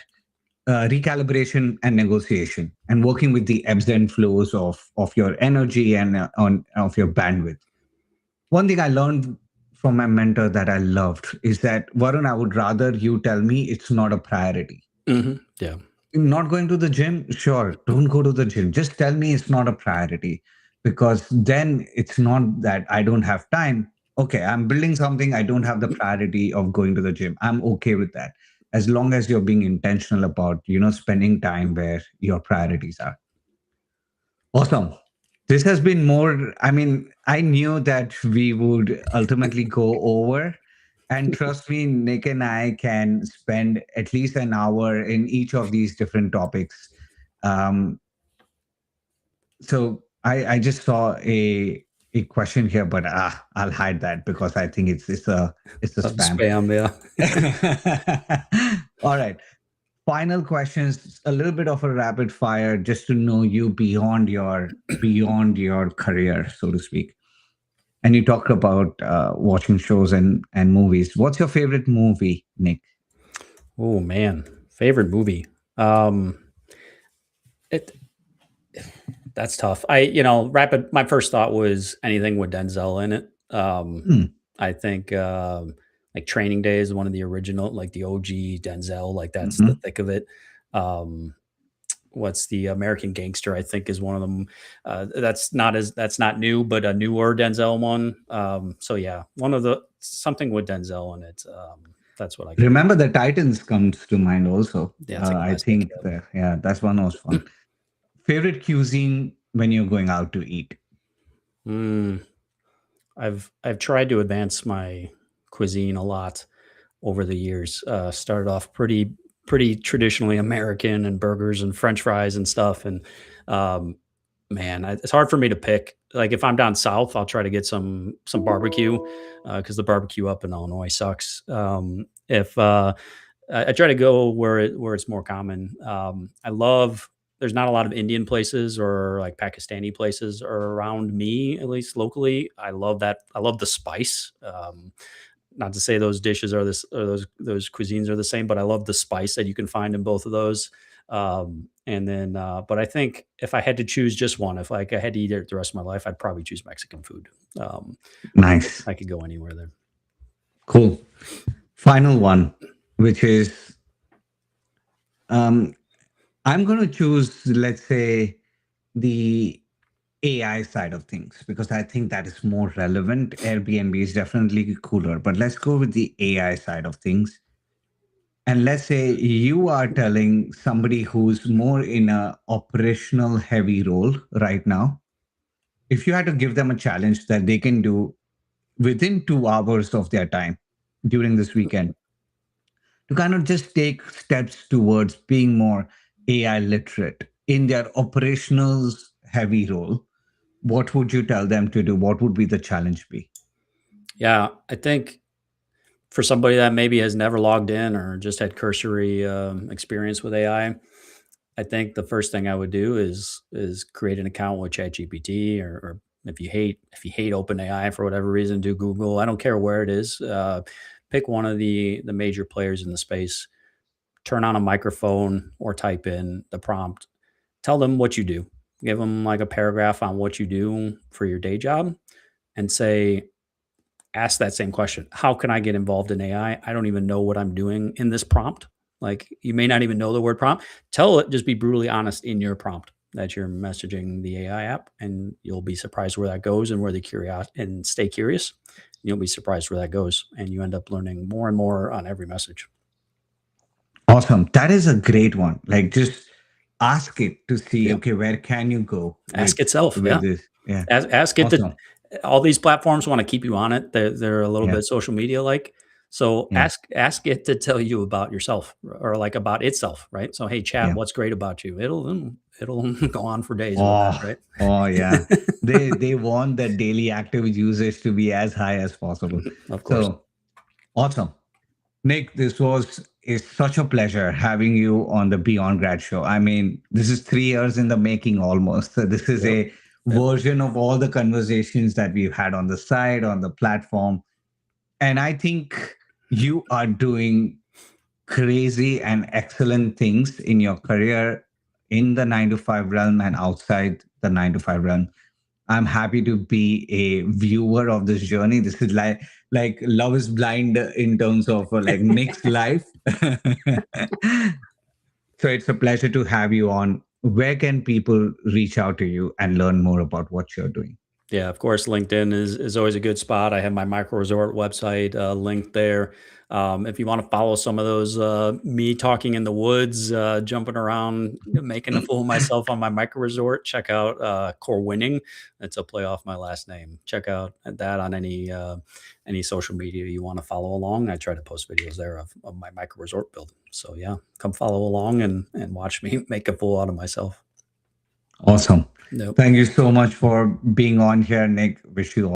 recalibration and negotiation and working with the ebbs and flows of your energy and of your bandwidth. One thing I learned from my mentor that I loved is that, Varun, I would rather you tell me it's not a priority. Yeah. Not going to the gym, sure, don't go to the gym. Just tell me it's not a priority, because then it's not that I don't have time. Okay, I'm building something, I don't have the priority of going to the gym. I'm okay with that, as long as you're being intentional about spending time where your priorities are. Awesome. This has been more, I mean, I knew that we would ultimately go over. And trust me, Nick and I can spend at least an hour in each of these different topics. Um, so I just saw a question here, but I'll hide that because I think it's a spam. Spam. Yeah. All right. Final questions, a little bit of a rapid fire, just to know you beyond your career, so to speak. And you talked about watching shows and movies. What's your favorite movie, Nick? Oh man, favorite movie. Um, it That's tough. Rapid. My first thought was anything with Denzel in it. Hmm, I think like Training Day is one of the original, like the OG Denzel. Like that's the mhm. thick of it. Um, what's the American Gangster? I think is one of them. That's not new, but a newer Denzel one. So yeah, one of the something with Denzel in it. That's what I go. Remember the Titans comes to mind also. Yeah, it's a I classic. think yeah, that's one was fun. Favorite cuisine when you're going out to eat? Mm, I've tried to advance my cuisine a lot over the years. Started off pretty traditionally American and burgers and French fries and stuff. And um, man, it's hard for me to pick. Like if I'm down south, I'll try to get some barbecue because the barbecue up in Illinois sucks. If I try to go where it's more common. I love. There's not a lot of Indian places or like Pakistani places are around me, at least locally. I love that. I love the spice. Not to say those dishes are this or those cuisines are the same, but I love the spice that you can find in both of those. And then, but I think if I had to choose just one, if like I had to eat it the rest of my life, I'd probably choose Mexican food. Um, Nice. I could go anywhere there. Cool. Final one, which is um, I'm going to choose, let's say, the AI side of things because I think that is more relevant. Airbnb is definitely cooler, but let's go with the AI side of things. And let's say you are telling somebody who's more in a operational heavy role right now, if you had to give them a challenge that they can do within 2 hours of their time during this weekend to kind of just take steps towards being more AI literate in their operationals heavy role, what would you tell them to do? What would be the challenge be? Yeah, I think for somebody that maybe has never logged in or just had cursory experience with I think the first thing I would do is create an account with ChatGPT, or if you hate OpenAI for whatever reason, do Google. I don't care where it is. Pick one of the major players in the space. Turn on a microphone or type in the prompt. Tell them what you do. Give them like a paragraph on what you do for your day job, and say, ask that same question. How can I get involved in AI? I don't even know what I'm doing in this prompt. Like, you may not even know the word prompt. Tell it, just be brutally honest in your prompt that you're messaging the AI app, and you'll be surprised where that goes, and where the curiosity, and stay curious. You'll be surprised where that goes, and you end up learning more and more on every message. Awesome. That is a great one. Like just ask it to see, Yeah. okay, where can you go Ask itself. Yeah. with this? Yeah. Ask it to. Awesome. All these platforms want to keep you on it. They're a little Yeah. bit social media like. So Yeah. ask it to tell you about yourself, or like about itself, right? So, hey, chat, Yeah. what's great about you? It'll go on for days with that, Oh, right? oh yeah. They want the daily active usage to be as high as possible. Of course. So awesome. Nick, this was is such a pleasure having you on the Beyond Grad show. I mean, this is 3 years in the making almost. So this is Yep. a Yep. version of all the conversations that we've had on the side, on the platform. And I think you are doing crazy and excellent things in your career in the 9 to 5 realm and outside the 9 to 5 realm. I'm happy to be a viewer of this journey. This is like Love is Blind in terms of like Nick's life. So it's a pleasure to have you on. Where can people reach out to you and learn more about what you're doing? Yeah, of course, LinkedIn is always a good spot. I have my micro resort website linked there. If you want to follow some of those, me talking in the woods, jumping around, making a fool of myself on my micro resort, check out Korwinning. It's a play off my last name. Check out that on any social media you want to follow along. I try to post videos there of my micro resort build. So yeah, come follow along and watch me make a fool out of myself. Awesome. Nope. Thank you so much for being on here, Nick. Wish you all